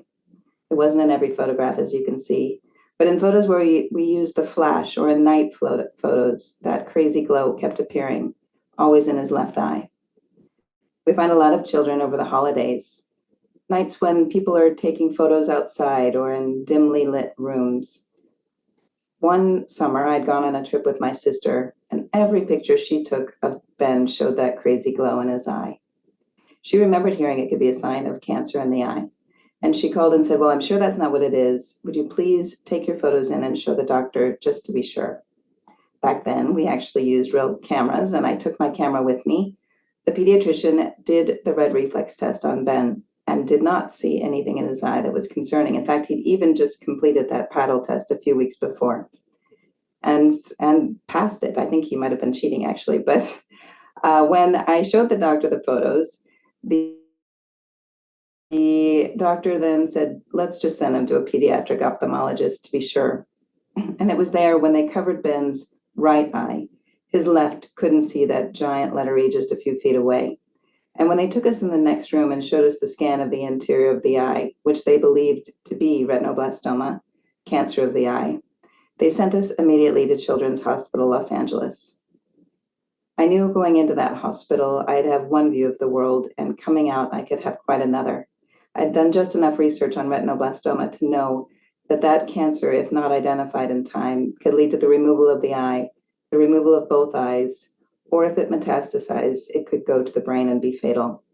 It wasn't in every photograph, as you can see, but in photos where we used the flash or in night photos, that crazy glow kept appearing, always in his left eye. We find a lot of children over the holidays, nights when people are taking photos outside or in dimly lit rooms. One summer, I'd gone on a trip with my sister, and every picture she took of Ben showed that crazy glow in his eye. She remembered hearing it could be a sign of cancer in the eye. And she called and said, well, I'm sure that's not what it is. Would you please take your photos in and show the doctor just to be sure? Back then, we actually used real cameras, and I took my camera with me. The pediatrician did the red reflex test on Ben and did not see anything in his eye that was concerning. In fact, he'd even just completed that paddle test a few weeks before and passed it. I think he might have been cheating, actually. But when I showed the doctor the photos, the doctor then said, let's just send him to a pediatric ophthalmologist to be sure. And it was there when they covered Ben's right eye. His left couldn't see that giant letter E just a few feet away. And when they took us in the next room and showed us the scan of the interior of the eye, which they believed to be retinoblastoma, cancer of the eye, they sent us immediately to Children's Hospital, Los Angeles. I knew going into that hospital, I'd have one view of the world, and coming out, I could have quite another. I'd done just enough research on retinoblastoma to know that that cancer, if not identified in time, could lead to the removal of the eye, the removal of both eyes, or if it metastasized, it could go to the brain and be fatal.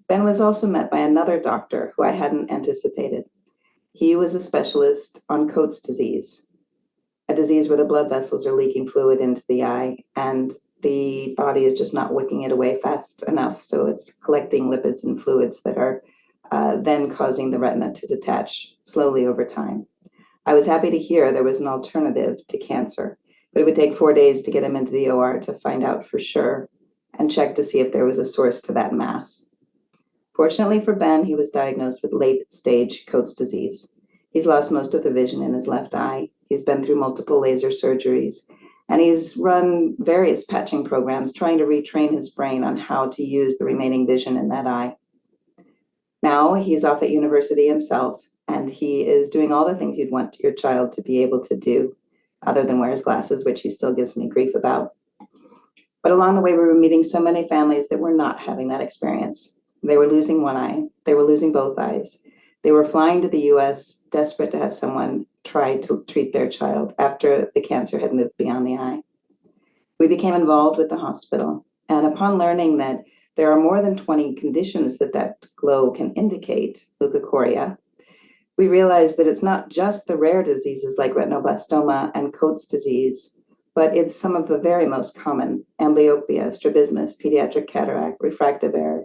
Ben was also met by another doctor who I hadn't anticipated. He was a specialist on Coats disease, a disease where the blood vessels are leaking fluid into the eye, and the body is just not wicking it away fast enough. So it's collecting lipids and fluids that are then causing the retina to detach slowly over time. I was happy to hear there was an alternative to cancer, but it would take 4 days to get him into the OR to find out for sure and check to see if there was a source to that mass. Fortunately for Ben, he was diagnosed with late-stage Coats disease. He's lost most of the vision in his left eye. He's been through multiple laser surgeries, and he's run various patching programs trying to retrain his brain on how to use the remaining vision in that eye. Now he's off at university himself, and he is doing all the things you'd want your child to be able to do, other than wear his glasses, which he still gives me grief about. But along the way, we were meeting so many families that were not having that experience. They were losing one eye. They were losing both eyes. They were flying to the US, desperate to have someone try to treat their child after the cancer had moved beyond the eye. We became involved with the hospital, and upon learning that there are more than 20 conditions that glow can indicate, leukocoria, we realized that it's not just the rare diseases like retinoblastoma and Coats disease, but it's some of the very most common: amblyopia, strabismus, pediatric cataract, refractive error.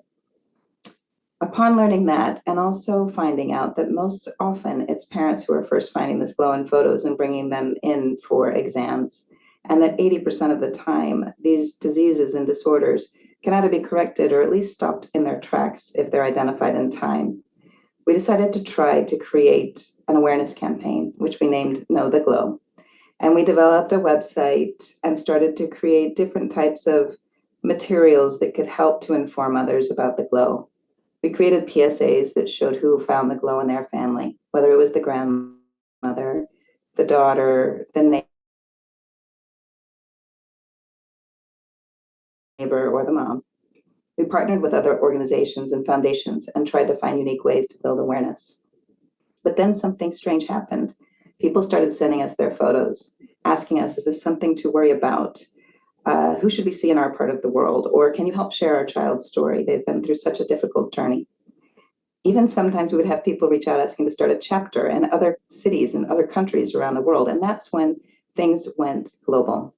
Upon learning that, and also finding out that most often it's parents who are first finding this glow in photos and bringing them in for exams, and that 80% of the time, these diseases and disorders can either be corrected or at least stopped in their tracks if they're identified in time. We decided to try to create an awareness campaign, which we named Know the Glow. And we developed a website and started to create different types of materials that could help to inform others about the glow. We created PSAs that showed who found the glow in their family, whether it was the grandmother, the daughter, the neighbor, or the mom. We partnered with other organizations and foundations and tried to find unique ways to build awareness. But then something strange happened. People started sending us their photos, asking us, is this something to worry about? Who should we see in our part of the world? Or can you help share our child's story? They've been through such a difficult journey. Even sometimes we would have people reach out asking to start a chapter in other cities and other countries around the world. And that's when things went global.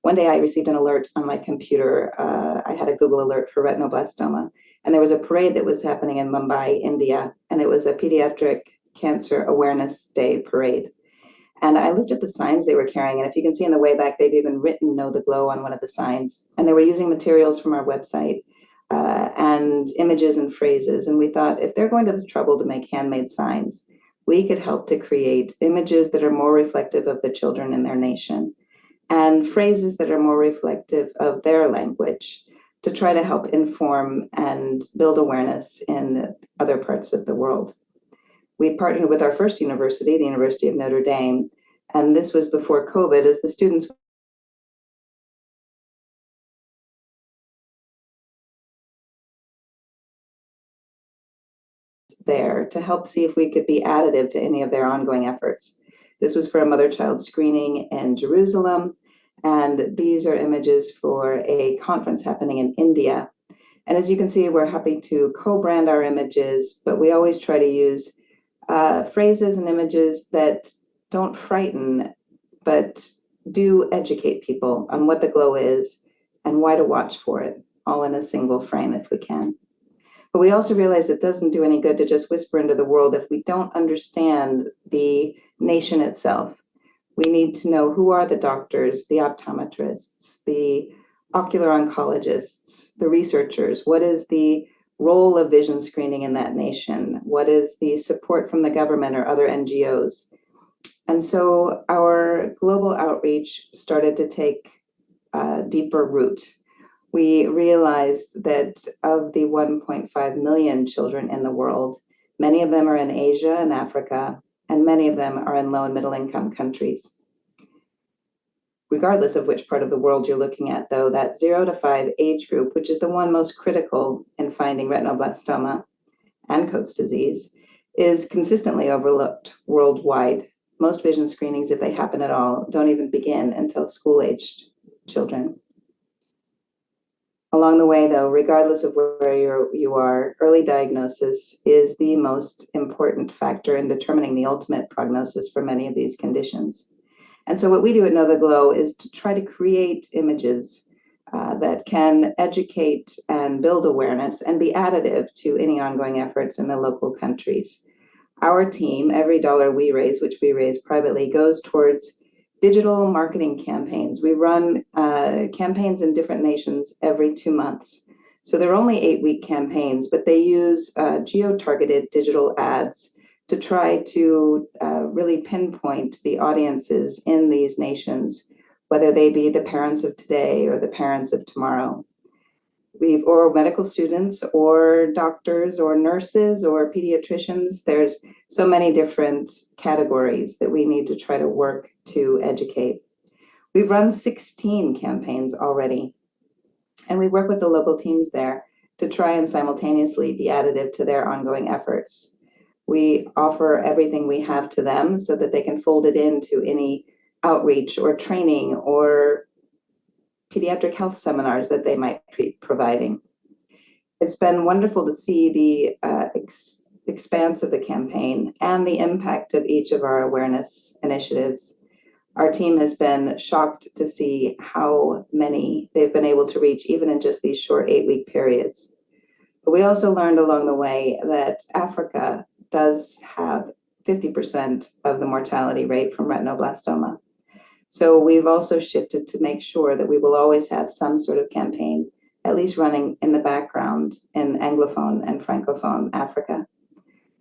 One day I received an alert on my computer. I had a Google alert for retinoblastoma. And there was a parade that was happening in Mumbai, India. And it was a pediatric cancer awareness day parade. And I looked at the signs they were carrying. And if you can see in the way back, they've even written Know the Glow on one of the signs. And they were using materials from our website and images and phrases. And we thought, if they're going to the trouble to make handmade signs, we could help to create images that are more reflective of the children in their nation and phrases that are more reflective of their language to try to help inform and build awareness in other parts of the world. We partnered with our first university, the University of Notre Dame, and this was before COVID, as the students there to help see if we could be additive to any of their ongoing efforts. This was for a mother-child screening in Jerusalem, and these are images for a conference happening in India. And as you can see, we're happy to co-brand our images, but we always try to use phrases and images that don't frighten, but do educate people on what the glow is and why to watch for it, all in a single frame if we can. But we also realize it doesn't do any good to just whisper into the world if we don't understand the nation itself. We need to know who are the doctors, the optometrists, the ocular oncologists, the researchers. What is the role of vision screening in that nation? What is the support from the government or other NGOs? And so our global outreach started to take a deeper root. We realized that of the 1.5 million children in the world, many of them are in Asia and Africa, and many of them are in low and middle income countries. Regardless of which part of the world you're looking at, though, that 0 to 5 age group, which is the one most critical in finding retinoblastoma and Coats disease, is consistently overlooked worldwide. Most vision screenings, if they happen at all, don't even begin until school-aged children. Along the way, though, regardless of where you are, early diagnosis is the most important factor in determining the ultimate prognosis for many of these conditions. And so what we do at Know the Glow is to try to create images that can educate and build awareness and be additive to any ongoing efforts in the local countries. Our team, every dollar we raise, which we raise privately, goes towards digital marketing campaigns. We run campaigns in different nations every 2 months. So they're only 8-week campaigns, but they use geo-targeted digital ads to try to really pinpoint the audiences in these nations, whether they be the parents of today or the parents of tomorrow. Or medical students or doctors or nurses or pediatricians. There's so many different categories that we need to try to work to educate. We've run 16 campaigns already, and we work with the local teams there to try and simultaneously be additive to their ongoing efforts. We offer everything we have to them so that they can fold it into any outreach or training or pediatric health seminars that they might be providing. It's been wonderful to see the expanse of the campaign and the impact of each of our awareness initiatives. Our team has been shocked to see how many they've been able to reach even in just these short 8-week periods. But we also learned along the way that Africa does have 50% of the mortality rate from retinoblastoma. So we've also shifted to make sure that we will always have some sort of campaign, at least running in the background in Anglophone and Francophone Africa.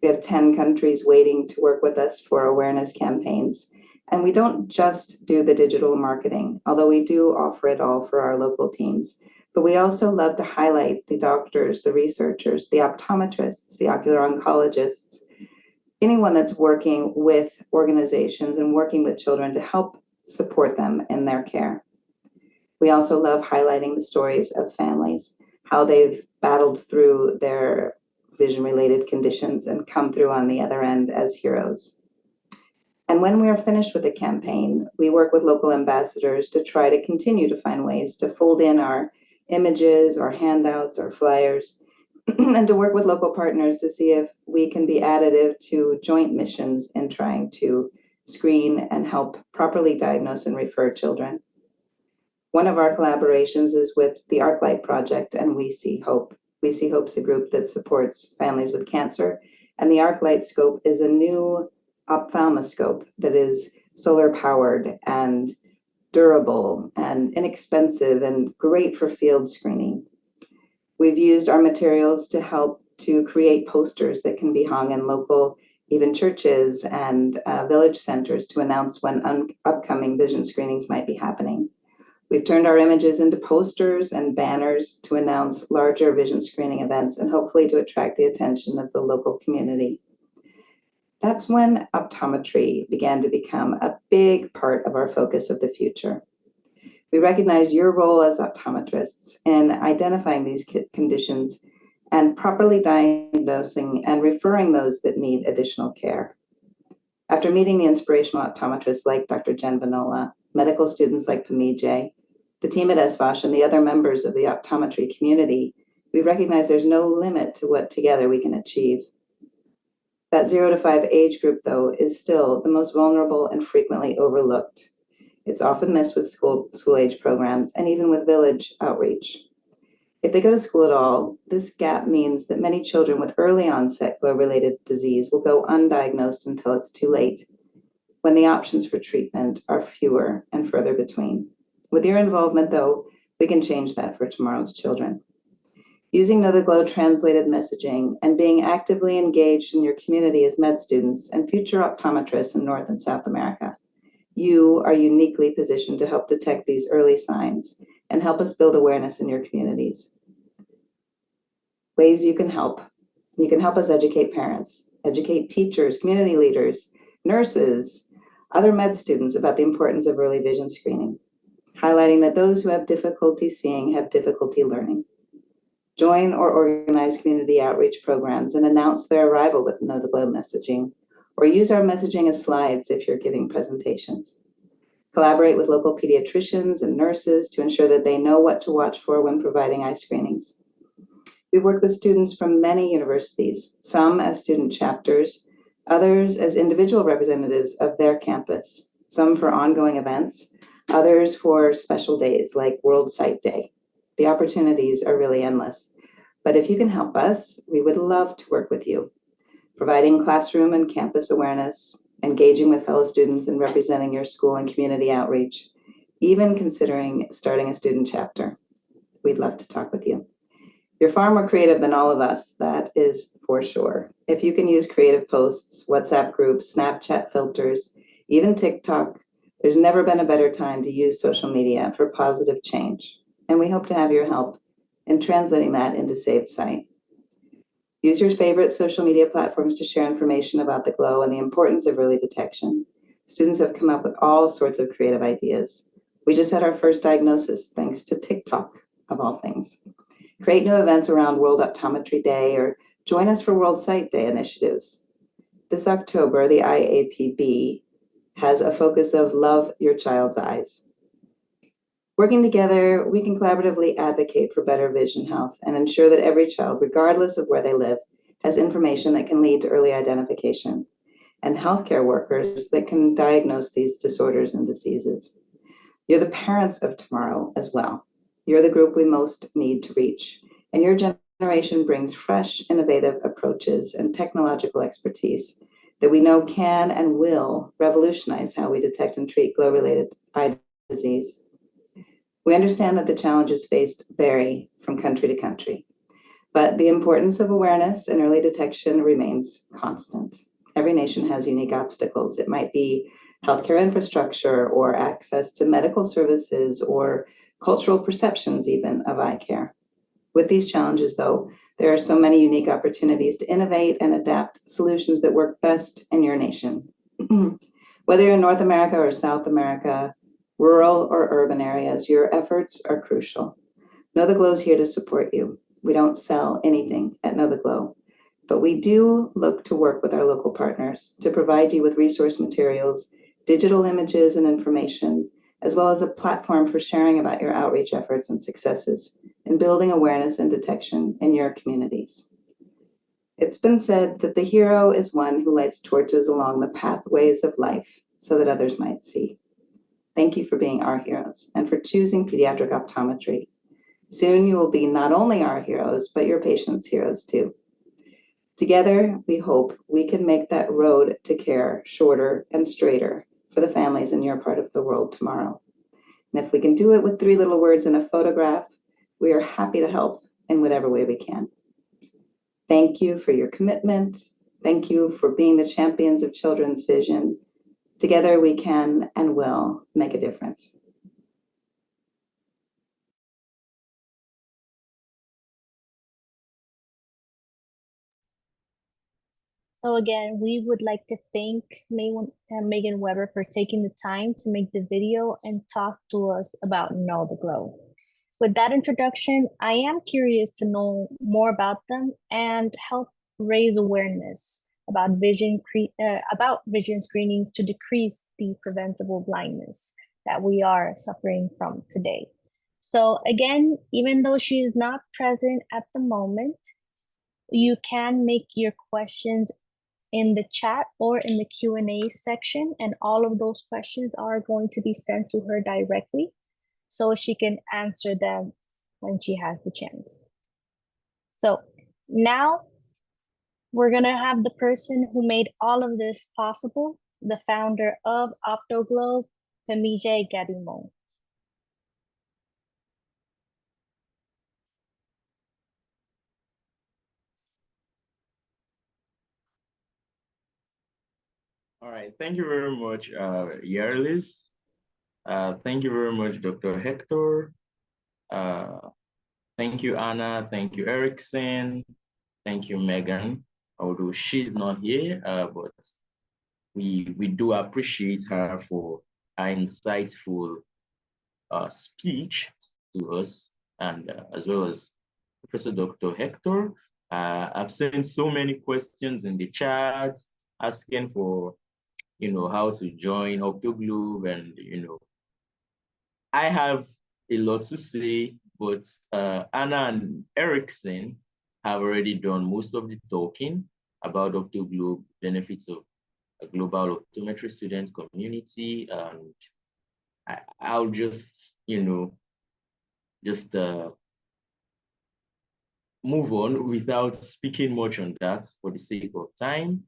We have 10 countries waiting to work with us for awareness campaigns. And we don't just do the digital marketing, although we do offer it all for our local teams. But we also love to highlight the doctors, the researchers, the optometrists, the ocular oncologists, anyone that's working with organizations and working with children to help support them in their care. We also love highlighting the stories of families, how they've battled through their vision-related conditions and come through on the other end as heroes. And when we are finished with the campaign, we work with local ambassadors to try to continue to find ways to fold in our images, our handouts, our flyers, and to work with local partners to see if we can be additive to joint missions in trying to screen and help properly diagnose and refer children. One of our collaborations is with the ArcLight Project and We See Hope. We See Hope's a group that supports families with cancer, and the ArcLight scope is a new ophthalmoscope that is solar powered and durable and inexpensive and great for field screening. We've used our materials to help to create posters that can be hung in local, even churches and village centers to announce when upcoming vision screenings might be happening. We've turned our images into posters and banners to announce larger vision screening events and hopefully to attract the attention of the local community. That's when optometry began to become a big part of our focus of the future. We recognize your role as optometrists in identifying these conditions and properly diagnosing and referring those that need additional care. After meeting the inspirational optometrists like Dr. Jen Vanola, medical students like Pamije, the team at VOSH, and the other members of the optometry community, we recognize there's no limit to what together we can achieve. That 0 to 5 age group, though, is still the most vulnerable and frequently overlooked. It's often missed with school age programs and even with village outreach. If they go to school at all, this gap means that many children with early onset glow-related disease will go undiagnosed until it's too late, when the options for treatment are fewer and further between. With your involvement, though, we can change that for tomorrow's children. Using Know the Glow translated messaging and being actively engaged in your community as med students and future optometrists in North and South America, you are uniquely positioned to help detect these early signs and help us build awareness in your communities. Ways you can help. You can help us educate parents, educate teachers, community leaders, nurses, other med students about the importance of early vision screening, highlighting that those who have difficulty seeing have difficulty learning. Join or organize community outreach programs and announce their arrival with Know the Glow messaging, or use our messaging as slides if you're giving presentations. Collaborate with local pediatricians and nurses to ensure that they know what to watch for when providing eye screenings. We work with students from many universities, some as student chapters, others as individual representatives of their campus, some for ongoing events, others for special days like World Sight Day. The opportunities are really endless. But if you can help us, we would love to work with you, providing classroom and campus awareness, engaging with fellow students and representing your school and community outreach, even considering starting a student chapter. We'd love to talk with you. You're far more creative than all of us, that is for sure. If you can use creative posts, WhatsApp groups, Snapchat filters, even TikTok, there's never been a better time to use social media for positive change. And we hope to have your help in translating that into saved sight. Use your favorite social media platforms to share information about the glow and the importance of early detection. Students have come up with all sorts of creative ideas. We just had our first diagnosis thanks to TikTok, of all things. Create new events around World Optometry Day or join us for World Sight Day initiatives. This October, the IAPB has a focus of Love Your Child's Eyes. Working together, we can collaboratively advocate for better vision health and ensure that every child, regardless of where they live, has information that can lead to early identification and healthcare workers that can diagnose these disorders and diseases. You're the parents of tomorrow as well. You're the group we most need to reach, and your generation brings fresh, innovative approaches and technological expertise that we know can and will revolutionize how we detect and treat glow-related eye disease. We understand that the challenges faced vary from country to country, but the importance of awareness and early detection remains constant. Every nation has unique obstacles. It might be healthcare infrastructure or access to medical services or cultural perceptions even of eye care. With these challenges, though, there are so many unique opportunities to innovate and adapt solutions that work best in your nation. Whether you're in North America or South America, rural or urban areas, your efforts are crucial. Know the Glow is here to support you. We don't sell anything at Know the Glow, but we do look to work with our local partners to provide you with resource materials, digital images and information, as well as a platform for sharing about your outreach efforts and successes in building awareness and detection in your communities. It's been said that the hero is one who lights torches along the pathways of life so that others might see. Thank you for being our heroes and for choosing pediatric optometry. Soon you will be not only our heroes, but your patients' heroes too. Together, we hope we can make that road to care shorter and straighter for the families in your part of the world tomorrow. And if we can do it with 3 little words in a photograph, we are happy to help in whatever way we can. Thank you for your commitment. Thank you for being the champions of children's vision. Together we can and will make a difference. So again, we would like to thank Megan Weber for taking the time to make the video and talk to us about Know the Glow. With that introduction, I am curious to know more about them and help raise awareness about vision screenings to decrease the preventable blindness that we are suffering from today. So again, even though she is not present at the moment, you can make your questions in the chat or in the Q&A section, and all of those questions are going to be sent to her directly so she can answer them when she has the chance. So now we're gonna have the person who made all of this possible, the founder of Optoglobe, Pemije Gadimo. All right, thank you very much, Yerlis. Thank you very much, Dr. Hector. Thank you, Anna. Thank you, Erickson. Thank you, Megan. Although she's not here, but we do appreciate her for her insightful speech to us, and as well as Professor Dr. Hector. I've seen so many questions in the chat asking for, how to join Optoglobe, and, I have a lot to say, but Anna and Erickson have already done most of the talking about Optoglobe, benefits of a global optometry student community, and I'll just, move on without speaking much on that for the sake of time.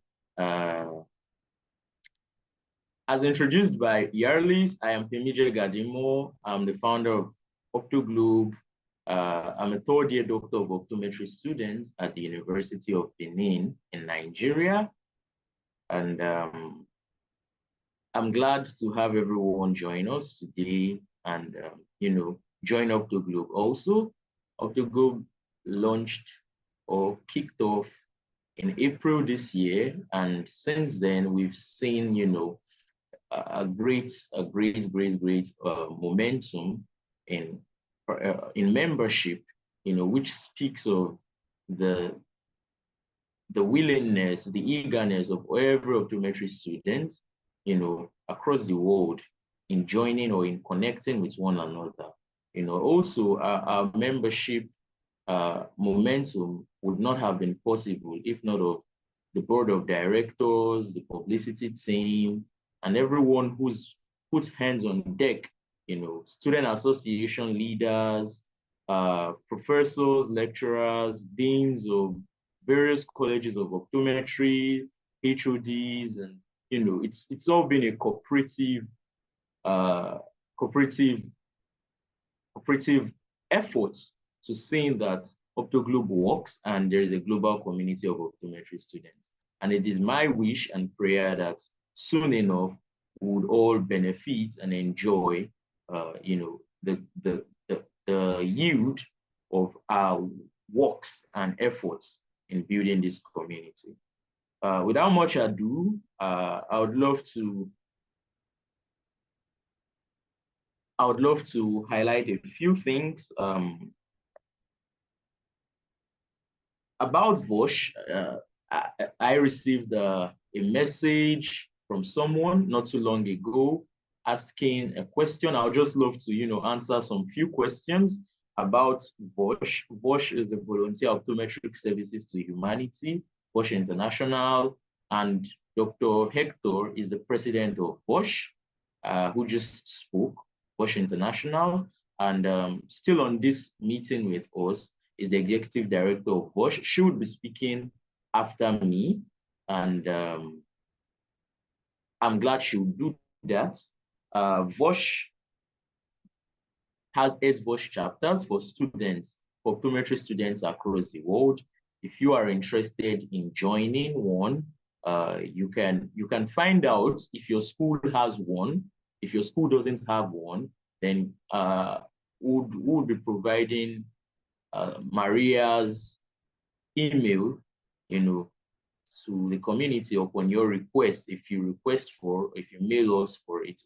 As introduced by Yarlis, I am Pemije Gadimo. I'm the founder of Optoglobe. I'm a third-year doctor of optometry students at the University of Benin in Nigeria. And I'm glad to have everyone join us today and, join Optoglobe also. Optoglobe launched or kicked off in April this year. And since then, we've seen, a great momentum in membership, which speaks of the willingness, the eagerness of every optometry student, across the world in joining or in connecting with one another. Also our membership momentum would not have been possible if not of the board of directors, the publicity team, and everyone who's put hands on deck, student association leaders, professors, lecturers, deans of various colleges of optometry, HODs, and it's all been a cooperative effort to seeing that Optoglobe works and there is a global community of optometry students. And it is my wish and prayer that soon enough we would all benefit and enjoy, the yield of our works and efforts in building this community. Without much ado, I would love to highlight a few things about VOSH. I received a message from someone not too long ago asking a question. I would just love to, answer some few questions about VOSH. VOSH is the Volunteer Optometric Services to Humanity, VOSH International, and Dr. Hector is the president of VOSH, who just spoke, VOSH International. And still on this meeting with us is the executive director of VOSH. She would be speaking after me, and I'm glad she would do that. VOSH has VOSH chapters for students, for optometry students across the world. If you are interested in joining one, you can find out if your school has one. If your school doesn't have one, then we'll be providing Maria's email, to the community upon your request. If you mail us for it,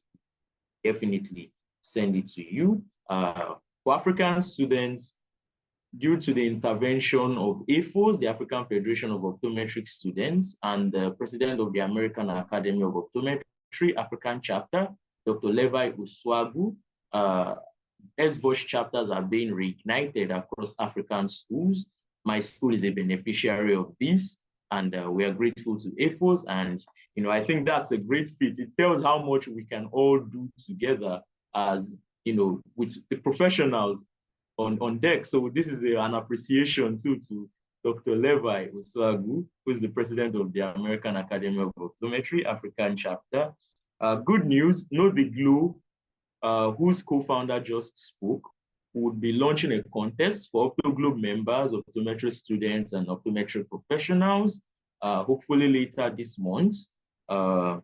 definitely send it to you. For African students, due to the intervention of AFOS, the African Federation of Optometric Students, and the president of the American Academy of Optometry African chapter, Dr. Levi Uswagu, VOSH chapters are being reignited across African schools. My school is a beneficiary of this, and we are grateful to AFOS. And I think that's a great fit. It tells how much we can all do together as with the professionals on deck. So this is an appreciation too to Dr. Levi Uswagu, who is the president of the American Academy of Optometry African chapter. Good news, Know the Glow, whose co-founder just spoke, would be launching a contest for Optoglobe members, optometry students, and optometry professionals, hopefully later this month. A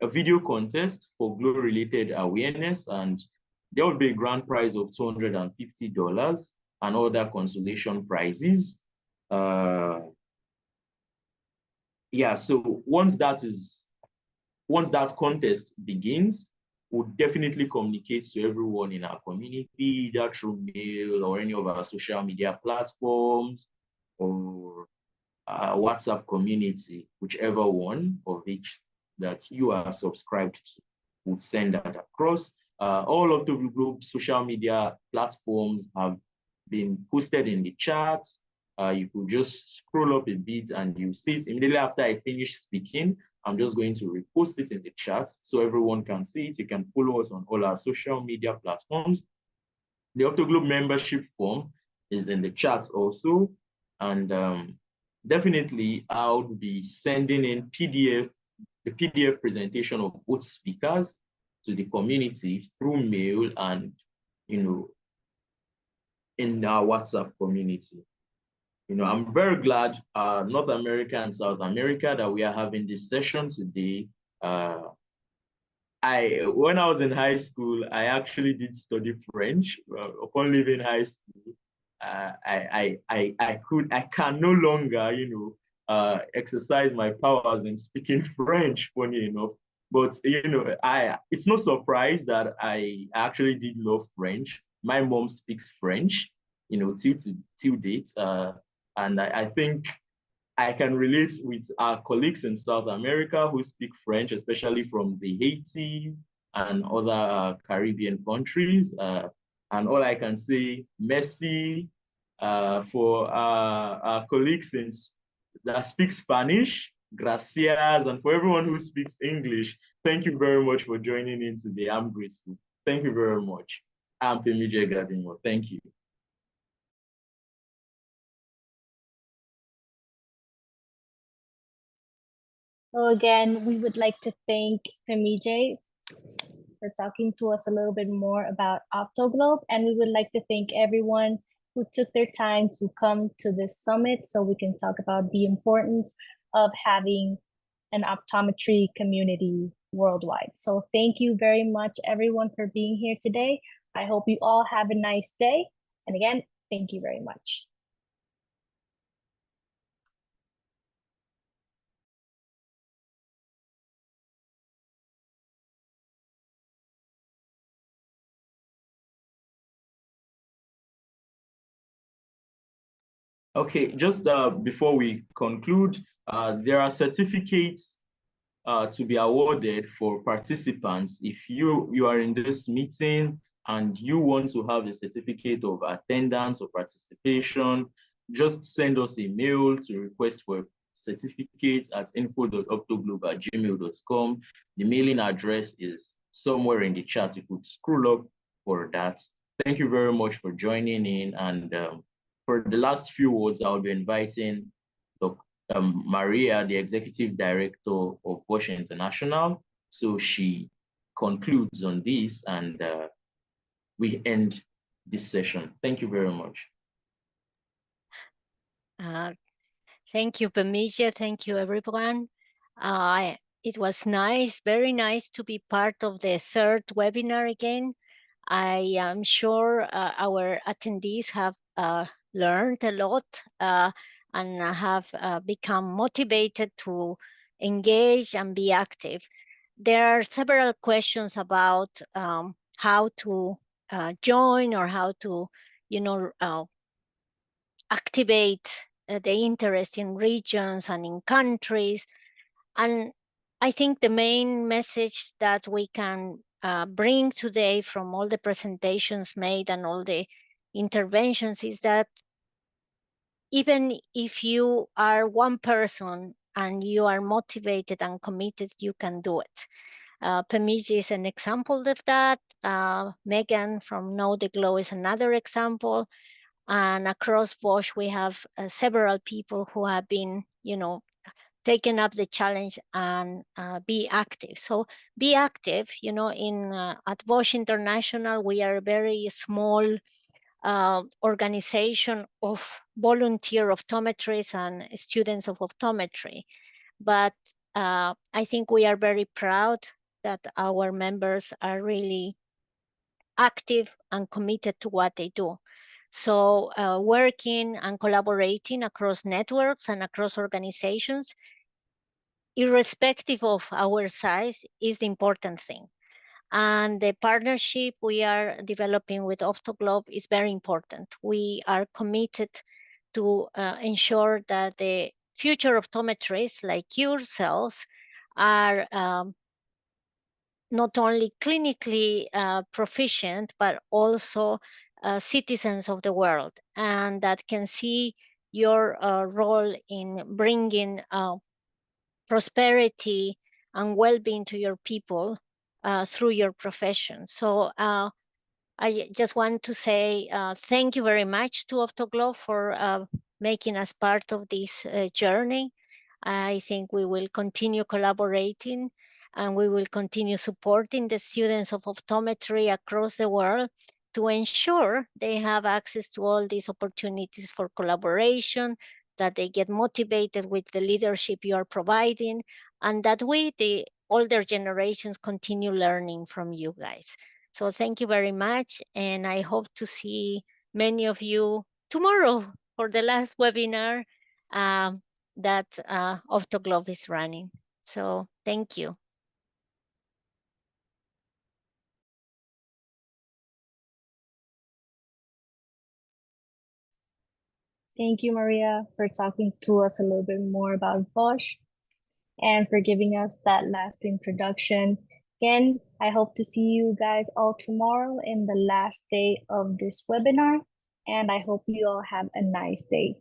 video contest for glow-related awareness, and there will be a grand prize of $250 and other consolation prizes. So once that contest begins, we'll definitely communicate to everyone in our community, either through mail or any of our social media platforms or our WhatsApp community, whichever one of each that you are subscribed to, would send that across. All of the Optoglobe social media platforms have been posted in the chats. You could just scroll up a bit and you see it immediately after I finish speaking. I'm just going to repost it in the chat so everyone can see it. You can follow us on all our social media platforms. The Optoglobe membership form is in the chats also. And definitely I would be sending in the PDF presentation of both speakers to the community through mail and, in our WhatsApp community. I'm very glad North America and South America that we are having this session today. When I was in high school, I actually did study French. Upon leaving high school, I can no longer, exercise my powers in speaking French, funny enough. But it's no surprise that I actually did love French. My mom speaks French, till date. And I think I can relate with our colleagues in South America who speak French, especially from the Haiti and other Caribbean countries. And all I can say, merci for our colleagues that speak Spanish, gracias, and for everyone who speaks English, thank you very much for joining in today. I'm grateful. Thank you very much. I'm Pemije Gadimo. Thank you. So again, we would like to thank Pemije for talking to us a little bit more about Optoglobe, and we would like to thank everyone who took their time to come to this summit so we can talk about the importance of having an optometry community worldwide. So thank you very much, everyone, for being here today. I hope you all have a nice day. And again, thank you very much. Okay, just before we conclude, there are certificates to be awarded for participants. If you are in this meeting and you want to have a certificate of attendance or participation, just send us a mail to request for certificates at info.optoglobe@gmail.com. The mailing address is somewhere in the chat. You could scroll up for that. Thank you very much for joining in. And for the last few words, I'll be inviting Maria, the Executive Director of VOSH International. So she concludes on this, and we end this session. Thank you very much. Thank you, Pemije. Thank you, everyone. It was nice, very nice to be part of the third webinar again. I am sure our attendees have learned a lot and have become motivated to engage and be active. There are several questions about how to join or how to, activate the interest in regions and in countries. And I think the main message that we can bring today from all the presentations made and all the interventions is that even if you are one person and you are motivated and committed, you can do it. Pemije is an example of that. Megan from Know the Glow is another example. And across VOSH, we have several people who have been, taken up the challenge and be active. So be active, at VOSH International, we are a very small organization of volunteer optometrists and students of optometry. But I think we are very proud that our members are really active and committed to what they do. So working and collaborating across networks and across organizations, irrespective of our size, is the important thing. And the partnership we are developing with Optoglobe is very important. We are committed to ensure that the future optometrists like yourselves are not only clinically proficient, but also citizens of the world, and that can see your role in bringing prosperity and well-being to your people through your profession. So I just want to say thank you very much to Optoglobe for making us part of this journey. I think we will continue collaborating, and we will continue supporting the students of optometry across the world to ensure they have access to all these opportunities for collaboration, that they get motivated with the leadership you are providing, and that we, the older generations, continue learning from you guys. So thank you very much, and I hope to see many of you tomorrow for the last webinar that Optoglobe is running. So thank you. Thank you, Maria, for talking to us a little bit more about VOSH and for giving us that last introduction. Again, I hope to see you guys all tomorrow in the last day of this webinar, and I hope you all have a nice day.